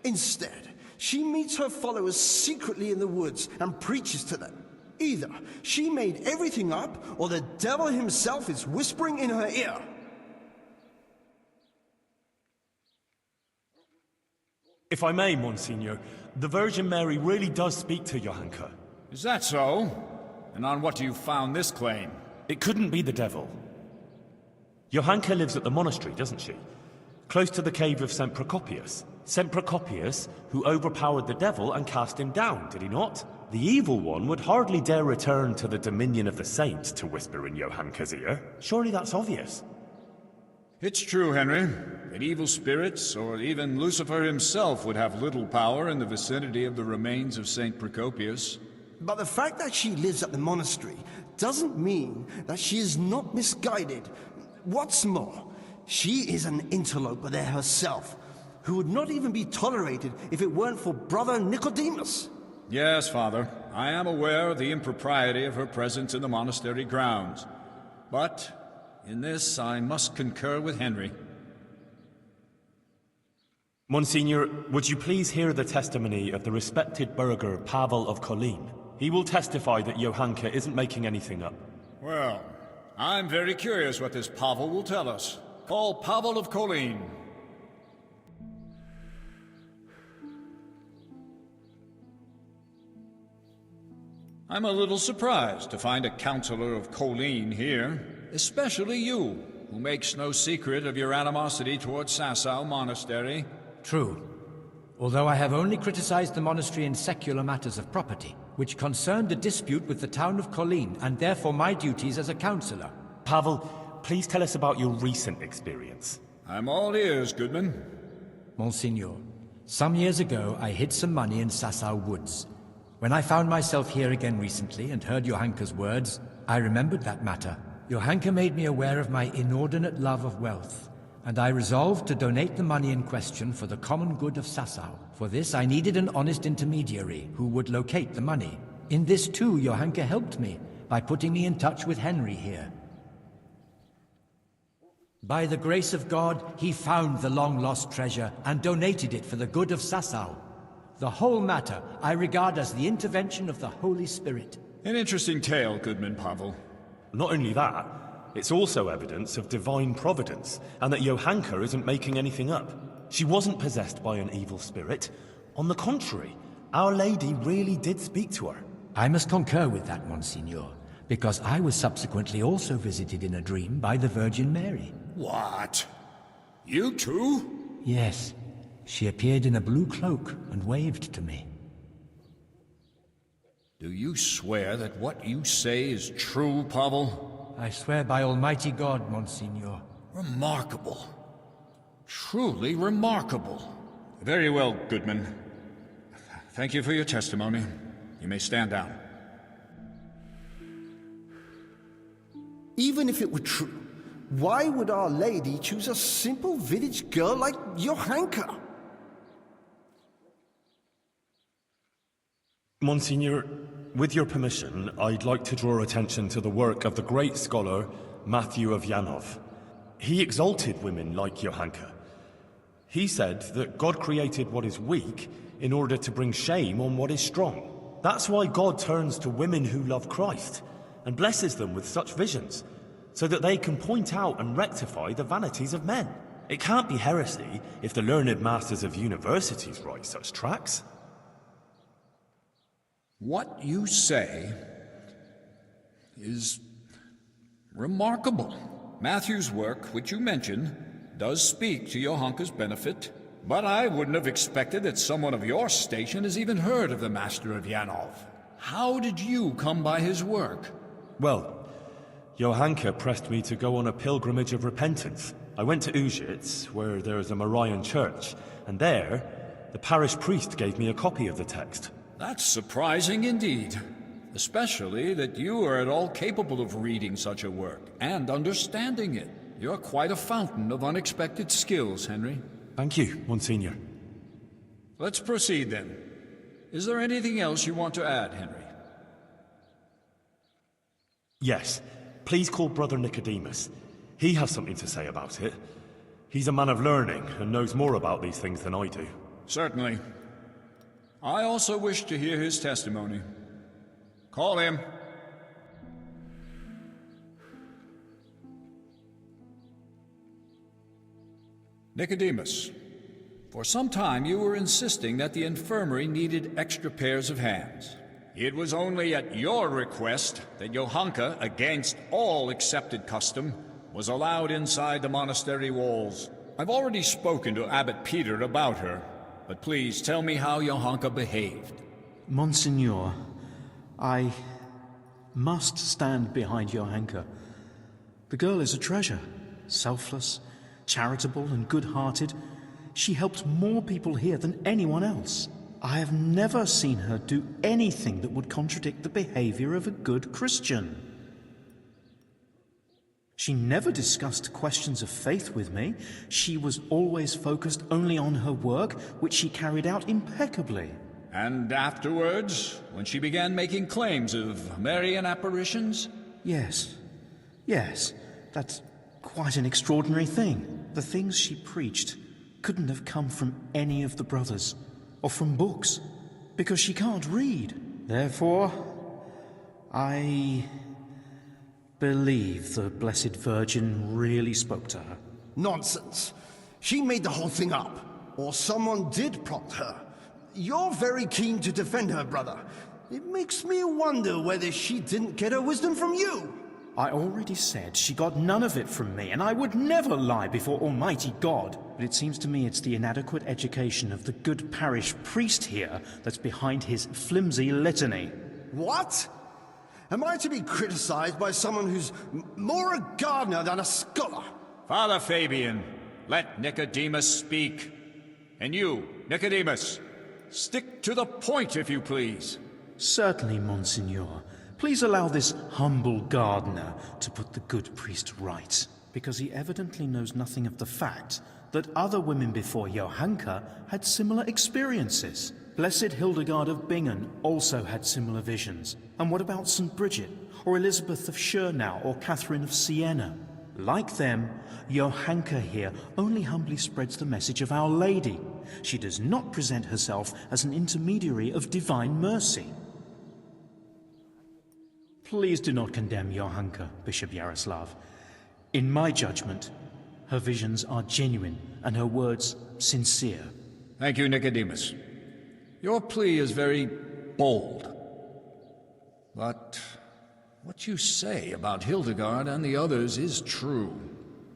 Instead, she meets her followers secretly in the woods and preaches to them. Either she made everything up, or the devil himself is whispering in her ear. If I may, Monsignor, the Virgin Mary really does speak to Johanka. Is that so? And on what do you found this claim? It couldn't be the devil. Johanka lives at the monastery, doesn't she? Close to the cave of St. Procopius. St. Procopius, who overpowered the devil and cast him down, did he not? The evil one would hardly dare return to the dominion of the saints to whisper in Johanka's ear. Surely that's obvious. It's true, Henry, that evil spirits, or even Lucifer himself, would have little power in the vicinity of the remains of St. Procopius. But the fact that she lives at the monastery doesn't mean that she is not misguided. What's more, she is an interloper there herself, who would not even be tolerated if it weren't for Brother Nicodemus. Yes, Father, I am aware of the impropriety of her presence in the monastery grounds. But in this I must concur with Henry. Monsignor, would you please hear the testimony of the respected burgher Pavel of Kolin? He will testify that Johanka isn't making anything up. Well, I'm very curious what this Pavel will tell us. Call Pavel of Kolin. I'm a little surprised to find a counselor of Kolin here, especially you, who makes no secret of your animosity towards Sasau Monastery. True. Although I have only criticized the monastery in secular matters of property, which concerned a dispute with the town of Kolin, and therefore my duties as a counselor. Pavel, please tell us about your recent experience. I'm all ears, Goodman. Monsignor, some years ago I hid some money in Sasau woods. When I found myself here again recently and heard Johanka's words, I remembered that matter. Johanka made me aware of my inordinate love of wealth, and I resolved to donate the money in question for the common good of Sasau. For this I needed an honest intermediary who would locate the money. In this too, Johanka helped me by putting me in touch with Henry here. By the grace of God, he found the long-lost treasure and donated it for the good of Sasau. The whole matter I regard as the intervention of the Holy Spirit. An interesting tale, Goodman Pavel. Not only that, it's also evidence of divine providence, and that Johanka isn't making anything up. She wasn't possessed by an evil spirit. On the contrary, Our Lady really did speak to her. I must concur with that, Monsignor, because I was subsequently also visited in a dream by the Virgin Mary. What? You too? Yes. She appeared in a blue cloak and waved to me. Do you swear that what you say is true, Pavel? I swear by Almighty God, Monsignor. Remarkable. Truly remarkable. Very well, Goodman. Thank you for your testimony. You may stand down. Even if it were true, why would Our Lady choose a simple village girl like Johanka? Monsignor, with your permission, I'd like to draw attention to the work of the great scholar Matthew of Yanov. He exalted women like Johanka. He said that God created what is weak in order to bring shame on what is strong. That's why God turns to women who love Christ and blesses them with such visions, so that they can point out and rectify the vanities of men. It can't be heresy if the learned masters of universities write such tracts. What you say is remarkable. Matthew's work, which you mention, does speak to Johanka's benefit, but I wouldn't have expected that someone of your station has even heard of the Master of Yanov. How did you come by his work? Well, Johanka pressed me to go on a pilgrimage of repentance. I went to Ujits, where there is a Marian church, and there, the parish priest gave me a copy of the text. That's surprising indeed, especially that you are at all capable of reading such a work and understanding it. You're quite a fountain of unexpected skills, Henry. Thank you, Monsignor. Let's proceed then. Is there anything else you want to add, Henry? Yes. Please call Brother Nicodemus. He has something to say about it. He's a man of learning and knows more about these things than I do. Certainly. I also wish to hear his testimony. Call him. Nicodemus, for some time you were insisting that the infirmary needed extra pairs of hands. It was only at your request that Johanka, against all accepted custom, was allowed inside the monastery walls. I've already spoken to Abbot Peter about her, but please tell me how Johanka behaved. Monsignor, I must stand behind Johanka. The girl is a treasure, selfless, charitable and good-hearted. She helped more people here than anyone else. I have never seen her do anything that would contradict the behavior of a good Christian. She never discussed questions of faith with me. She was always focused only on her work, which she carried out impeccably. And afterwards, when she began making claims of Marian apparitions? Yes. That's quite an extraordinary thing. The things she preached couldn't have come from any of the brothers, or from books, because she can't read. Therefore, I believe the Blessed Virgin really spoke to her. Nonsense. She made the whole thing up. Or someone did prompt her. You're very keen to defend her, brother. It makes me wonder whether she didn't get her wisdom from you. I already said she got none of it from me, and I would never lie before Almighty God. But it seems to me it's the inadequate education of the good parish priest here that's behind his flimsy litany. What? Am I to be criticized by someone who's more a gardener than a scholar? Father Fabian, let Nicodemus speak. And you, Nicodemus, stick to the point, if you please. Certainly, Monsignor. Please allow this humble gardener to put the good priest right, because he evidently knows nothing of the fact that other women before Johanka had similar experiences. Blessed Hildegard of Bingen also had similar visions. And what about St. Bridget, or Elizabeth of Schurnau, or Catherine of Siena? Like them, Johanka here only humbly spreads the message of Our Lady. She does not present herself as an intermediary of divine mercy. Please do not condemn Johanka, Bishop Yaroslav. In my judgment, her visions are genuine and her words sincere. Thank you, Nicodemus. Your plea is very bold. But what you say about Hildegard and the others is true.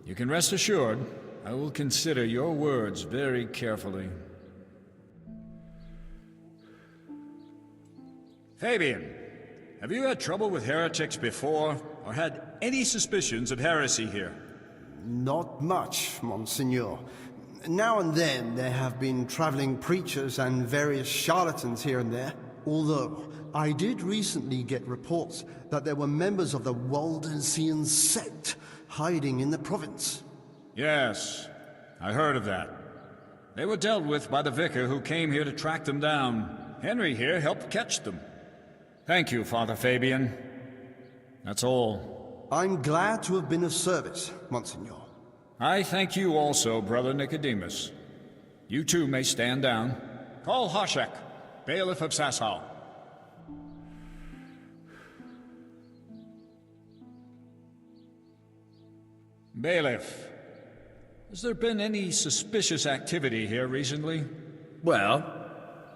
You can rest assured I will consider your words very carefully. Fabian, have you had trouble with heretics before, or had any suspicions of heresy here? Not much, Monsignor. Now and then there have been traveling preachers and various charlatans here and there. Although, I did recently get reports that there were members of the Waldensian sect hiding in the province. Yes, I heard of that. They were dealt with by the vicar who came here to track them down. Henry here helped catch them. Thank you, Father Fabian. That's all. I'm glad to have been of service, Monsignor. I thank you also, Brother Nicodemus. You two may stand down. Call Hoshek, bailiff of Sasau. Bailiff, has there been any suspicious activity here recently? Well,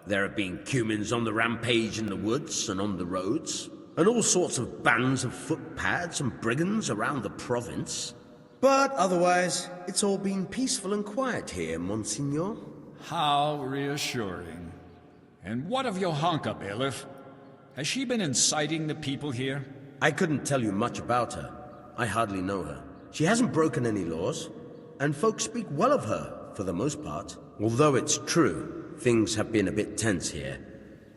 there have been cumins on the rampage in the woods and on the roads, and all sorts of bands of footpads and brigands around the province. But otherwise, it's all been peaceful and quiet here, Monsignor. How reassuring. And what of Johanka, bailiff? Has she been inciting the people here? I couldn't tell you much about her. I hardly know her. She hasn't broken any laws, and folks speak well of her, for the most part. Although it's true, things have been a bit tense here,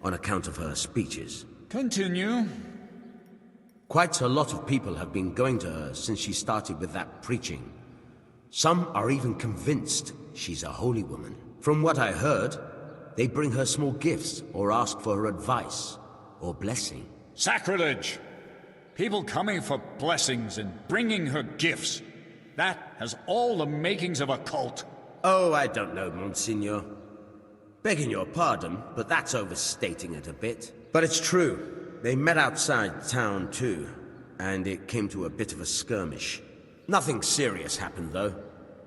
on account of her speeches. Continue. Quite a lot of people have been going to her since she started with that preaching. Some are even convinced she's a holy woman. From what I heard, they bring her small gifts or ask for her advice or blessing. Sacrilege! People coming for blessings and bringing her gifts. That has all the makings of a cult. Oh, I don't know, Monsignor. Begging your pardon, but that's overstating it a bit. But it's true. They met outside town, too, and it came to a bit of a skirmish. Nothing serious happened, though.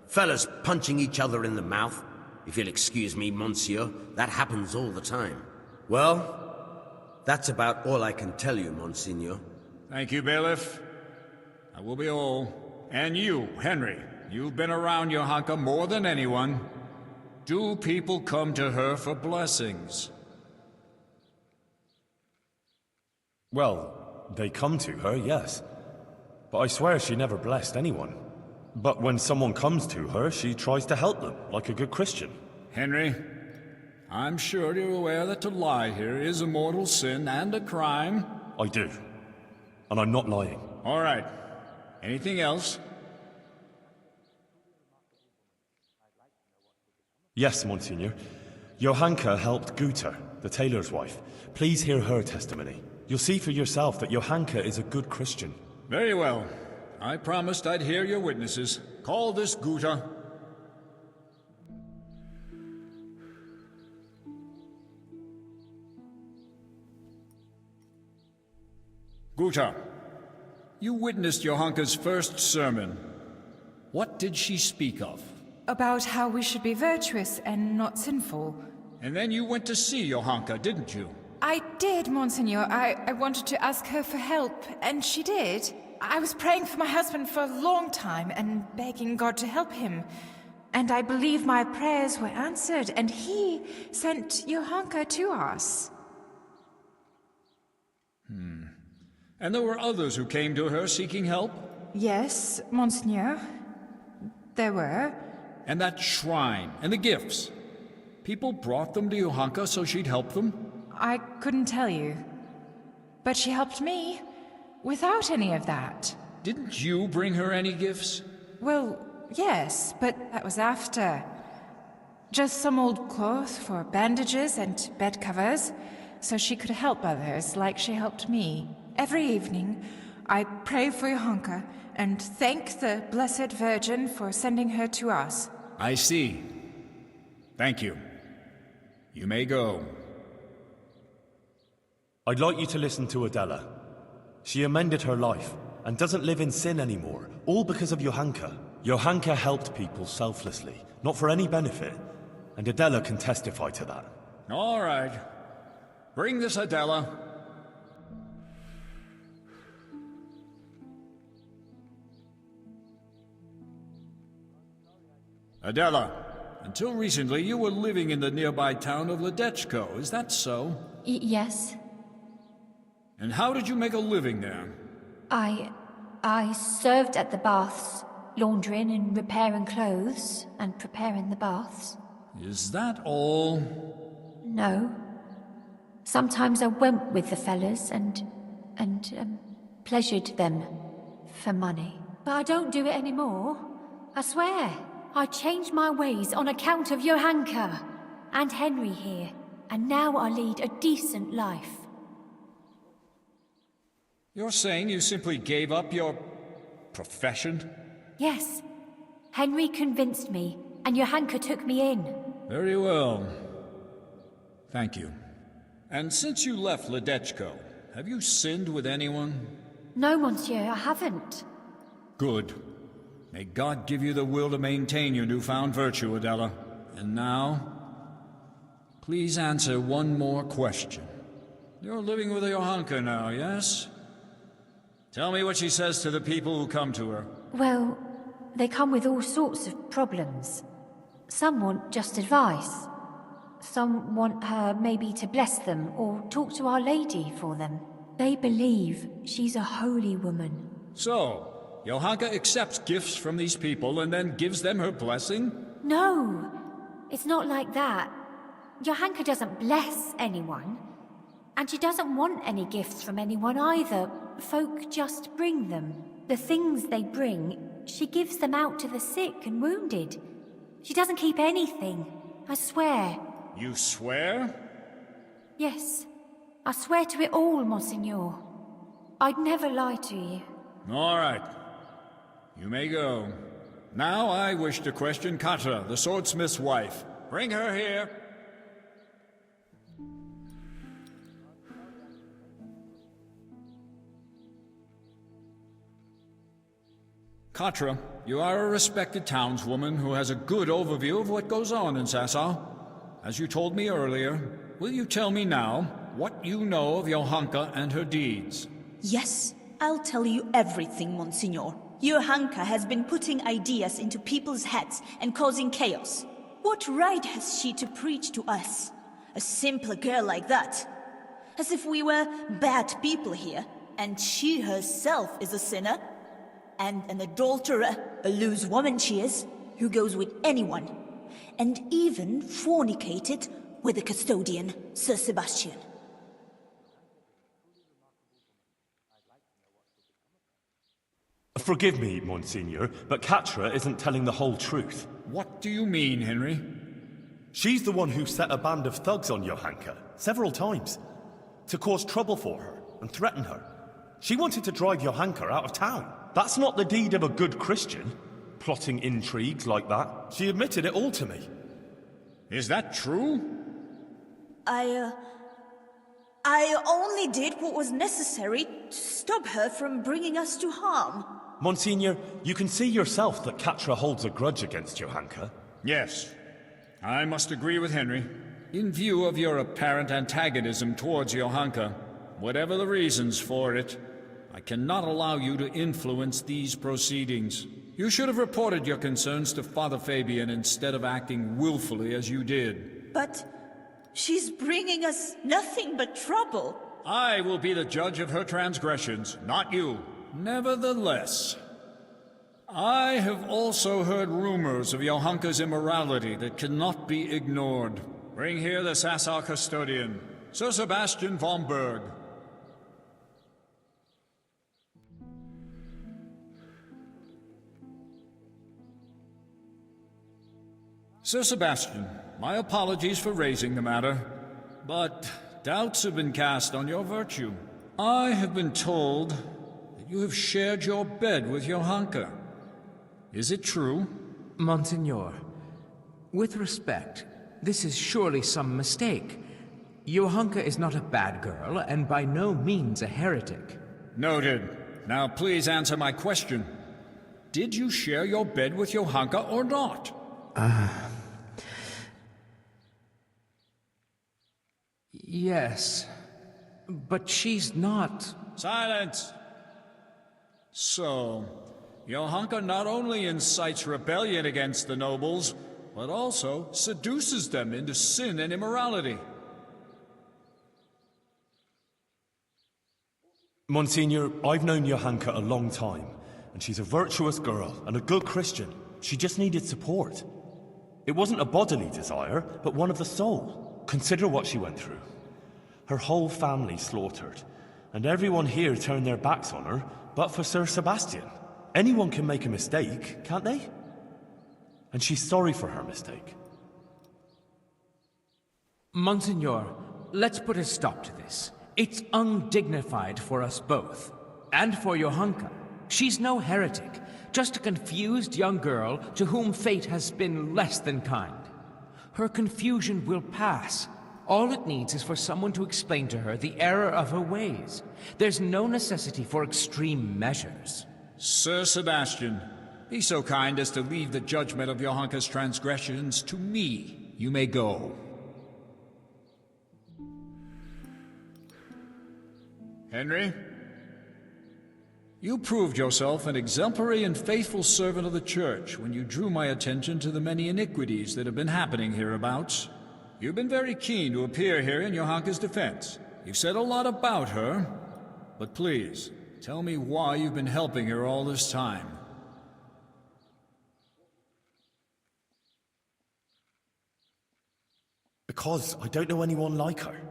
Fellas punching each other in the mouth. If you'll excuse me, Monsieur, that happens all the time. Well, that's about all I can tell you, Monsignor. Thank you, bailiff. I will be all. And you, Henry, you've been around Johanka more than anyone. Do people come to her for blessings? Well, they come to her, yes. But I swear she never blessed anyone. But when someone comes to her, she tries to help them, like a good Christian. Henry, I'm sure you're aware that to lie here is a mortal sin and a crime. I do. And I'm not lying. All right. Anything else? Yes, Monsignor. Johanka helped Guta, the tailor's wife. Please hear her testimony. You'll see for yourself that Johanka is a good Christian. Very well. I promised I'd hear your witnesses. Call this Guta. Guta, you witnessed Johanka's first sermon. What did she speak of? About how we should be virtuous and not sinful. And then you went to see Johanka, didn't you? I did, Monsignor. I wanted to ask her for help, and she did. I was praying for my husband for a long time and begging God to help him. And I believe my prayers were answered, and he sent Johanka to us. And there were others who came to her seeking help? Yes, Monsignor. There were. And that shrine, and the gifts. People brought them to Johanka so she'd help them? I couldn't tell you. But she helped me, without any of that. Didn't you bring her any gifts? Well, yes, but that was after. Just some old cloth for bandages and bed covers, so she could help others like she helped me. Every evening, I pray for Johanka and thank the Blessed Virgin for sending her to us. I see. Thank you. You may go. I'd like you to listen to Adela. She amended her life and doesn't live in sin anymore, all because of Johanka. Johanka helped people selflessly, not for any benefit, and Adela can testify to that. All right. Bring this Adela. Adela, until recently you were living in the nearby town of Ledechko, is that so? Yes. And how did you make a living there? I served at the baths, laundering and repairing clothes, and preparing the baths. Is that all? No. Sometimes I went with the fellas and pleasured them for money. But I don't do it anymore. I swear. I changed my ways on account of Johanka and Henry here, and now I lead a decent life. You're saying you simply gave up your profession? Yes. Henry convinced me, and Johanka took me in. Very well. Thank you. And since you left Ledechko, have you sinned with anyone? No, Monsieur, I haven't. Good. May God give you the will to maintain your newfound virtue, Adela. And now, please answer one more question. You're living with Johanka now, yes? Tell me what she says to the people who come to her. Well, they come with all sorts of problems. Some want just advice. Some want her maybe to bless them or talk to Our Lady for them. They believe she's a holy woman. So, Johanka accepts gifts from these people and then gives them her blessing? No, it's not like that. Johanka doesn't bless anyone. And she doesn't want any gifts from anyone either. Folk just bring them. The things they bring, she gives them out to the sick and wounded. She doesn't keep anything, I swear. You swear? Yes, I swear to it all, Monseigneur. I'd never lie to you. All right. You may go. Now I wish to question Katra, the swordsmith's wife. Bring her here. Katra, you are a respected townswoman who has a good overview of what goes on in Sasau. As you told me earlier, will you tell me now what you know of Johanka and her deeds? Yes, I'll tell you everything, Monsignor. Johanka has been putting ideas into people's heads and causing chaos. What right has she to preach to us? A simple girl like that. As if we were bad people here, and she herself is a sinner. And an adulterer, a loose woman she is, who goes with anyone. And even fornicated with the custodian, Sir Sebastian. Forgive me, Monsignor, but Katra isn't telling the whole truth. What do you mean, Henry? She's the one who set a band of thugs on Johanka, several times, to cause trouble for her and threaten her. She wanted to drive Johanka out of town. That's not the deed of a good Christian, plotting intrigues like that. She admitted it all to me. Is that true? I only did what was necessary to stop her from bringing us to harm. Monsignor, you can see yourself that Katra holds a grudge against Johanka. Yes. I must agree with Henry. In view of your apparent antagonism towards Johanka, whatever the reasons for it, I cannot allow you to influence these proceedings. You should have reported your concerns to Father Fabian instead of acting willfully as you did. But she's bringing us nothing but trouble. I will be the judge of her transgressions, not you. Nevertheless, I have also heard rumors of Johanka's immorality that cannot be ignored. Bring here the Sasau custodian, Sir Sebastian von Berg. Sir Sebastian, my apologies for raising the matter, but doubts have been cast on your virtue. I have been told that you have shared your bed with Johanka. Is it true? Monsignor, with respect, this is surely some mistake. Johanka is not a bad girl, and by no means a heretic. Noted. Now please answer my question. Did you share your bed with Johanka or not? Yes, but she's not... Silence! So, Johanka not only incites rebellion against the nobles, but also seduces them into sin and immorality. Monsignor, I've known Johanka a long time, and she's a virtuous girl and a good Christian. She just needed support. It wasn't a bodily desire, but one of the soul. Consider what she went through. Her whole family slaughtered, and everyone here turned their backs on her, but for Sir Sebastian. Anyone can make a mistake, can't they? And she's sorry for her mistake. Monsignor, let's put a stop to this. It's undignified for us both. And for Johanka. She's no heretic, just a confused young girl to whom fate has been less than kind. Her confusion will pass. All it needs is for someone to explain to her the error of her ways. There's no necessity for extreme measures. Sir Sebastian, be so kind as to leave the judgment of Johanka's transgressions to me. You may go. Henry? You proved yourself an exemplary and faithful servant of the Church when you drew my attention to the many iniquities that have been happening hereabouts. You've been very keen to appear here in Johanka's defense. You've said a lot about her, but please, tell me why you've been helping her all this time. Because I don't know anyone like her.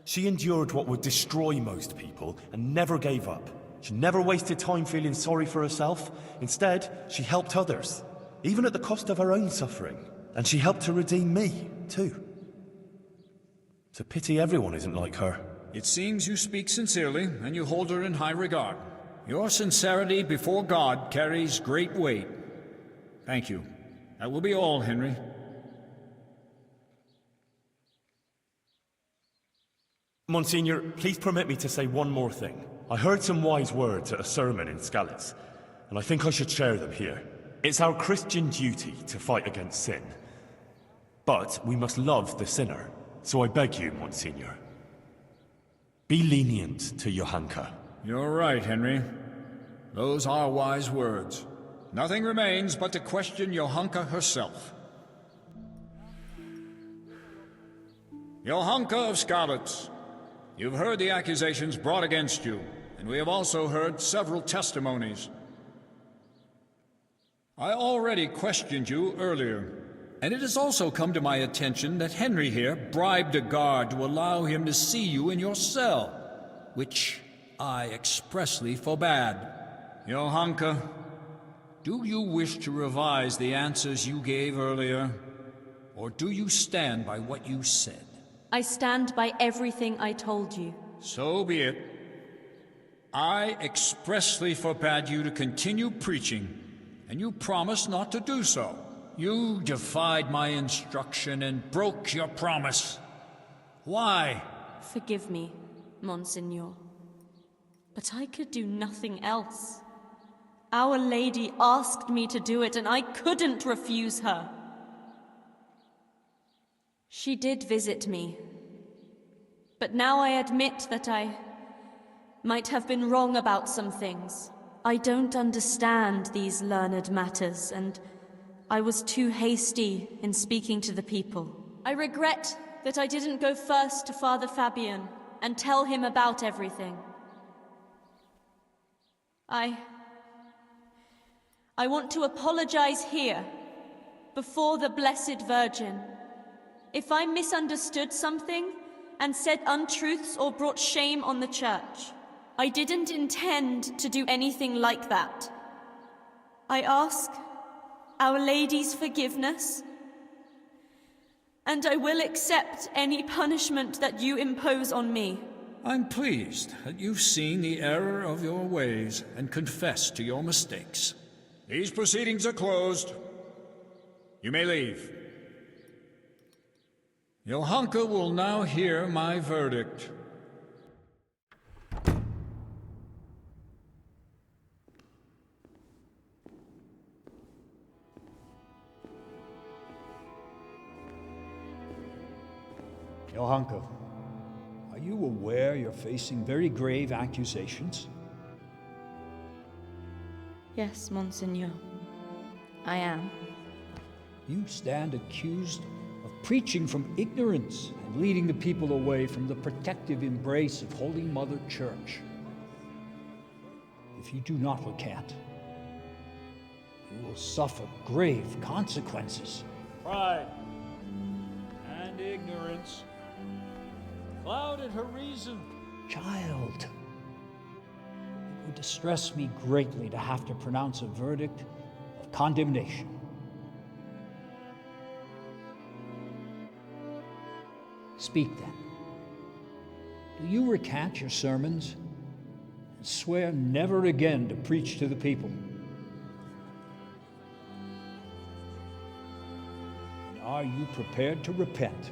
She endured what would destroy most people and never gave up. She never wasted time feeling sorry for herself. Instead, she helped others, even at the cost of her own suffering. And she helped to redeem me, too. It's a pity everyone isn't like her. It seems you speak sincerely, and you hold her in high regard. Your sincerity before God carries great weight. Thank you. That will be all, Henry. Monsignor, please permit me to say one more thing. I heard some wise words at a sermon in Skalitz, and I think I should share them here. It's our Christian duty to fight against sin. But we must love the sinner. So I beg you, Monsignor, be lenient to Johanka. You're right, Henry. Those are wise words. Nothing remains but to question Johanka herself. Johanka of Skalitz, you've heard the accusations brought against you, and we have also heard several testimonies. I already questioned you earlier, and it has also come to my attention that Henry here bribed a guard to allow him to see you in your cell, which I expressly forbade. Johanka, do you wish to revise the answers you gave earlier, or do you stand by what you said? I stand by everything I told you. So be it. I expressly forbade you to continue preaching, and you promised not to do so. You defied my instruction and broke your promise. Why? Forgive me, Monsignor. But I could do nothing else. Our Lady asked me to do it, and I couldn't refuse her. She did visit me. But now I admit that I might have been wrong about some things. I don't understand these learned matters, and I was too hasty in speaking to the people. I regret that I didn't go first to Father Fabian and tell him about everything. I want to apologize here, before the Blessed Virgin. If I misunderstood something and said untruths or brought shame on the Church, I didn't intend to do anything like that. I ask Our Lady's forgiveness, and I will accept any punishment that you impose on me. I'm pleased that you've seen the error of your ways and confessed to your mistakes. These proceedings are closed. You may leave. Johanka will now hear my verdict. Johanka, are you aware you're facing very grave accusations? Yes, Monsignor. I am. You stand accused of preaching from ignorance and leading the people away from the protective embrace of Holy Mother Church. If you do not recant, you will suffer grave consequences. Pride and ignorance clouded her reason. Child, it would distress me greatly to have to pronounce a verdict of condemnation. Speak then. Do you recant your sermons and swear never again to preach to the people? Are you prepared to repent?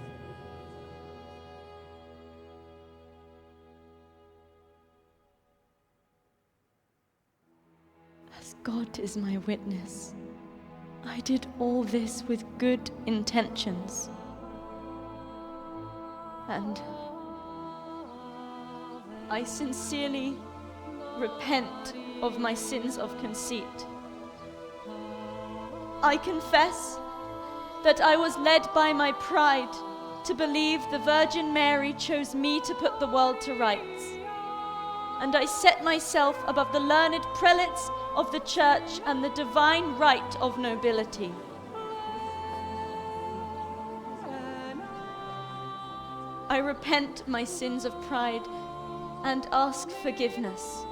As God is my witness, I did all this with good intentions. And I sincerely repent of my sins of conceit. I confess that I was led by my pride to believe the Virgin Mary chose me to put the world to rights. And I set myself above the learned prelates of the Church and the divine right of nobility. I repent my sins of pride and ask forgiveness.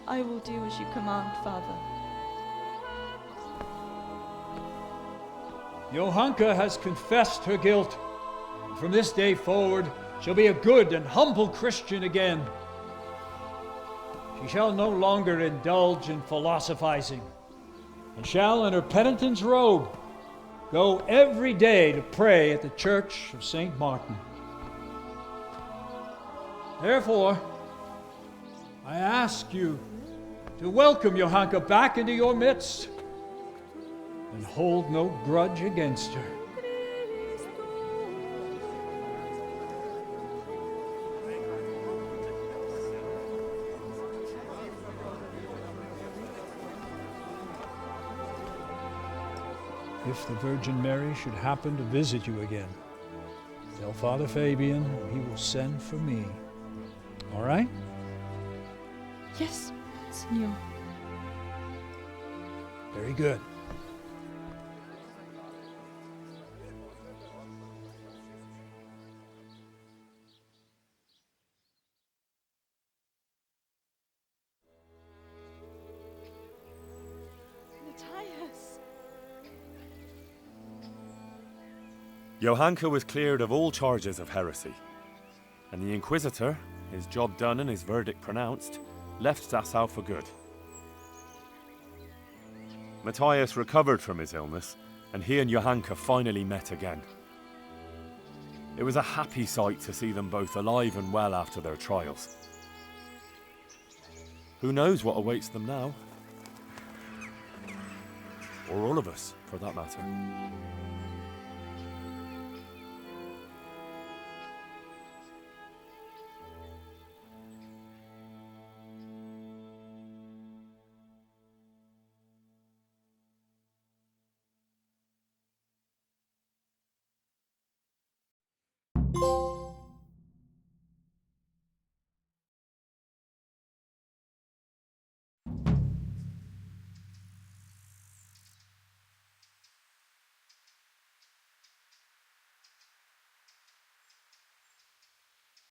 I will do as you command, Father. Johanka has confessed her guilt, and from this day forward shall be a good and humble Christian again. She shall no longer indulge in philosophizing, and shall, in her penitent's robe, go every day to pray at the Church of St. Martin. Therefore, I ask you to welcome Johanka back into your midst and hold no grudge against her. If the Virgin Mary should happen to visit you again, tell Father Fabian he will send for me. All right? Yes, Signor. Very good. Johanka was cleared of all charges of heresy, and the Inquisitor, his job done and his verdict pronounced, left Dachau for good. Matthias recovered from his illness, and he and Johanka finally met again. It was a happy sight to see them both alive and well after their trials. Who knows what awaits them now? Or all of us, for that matter.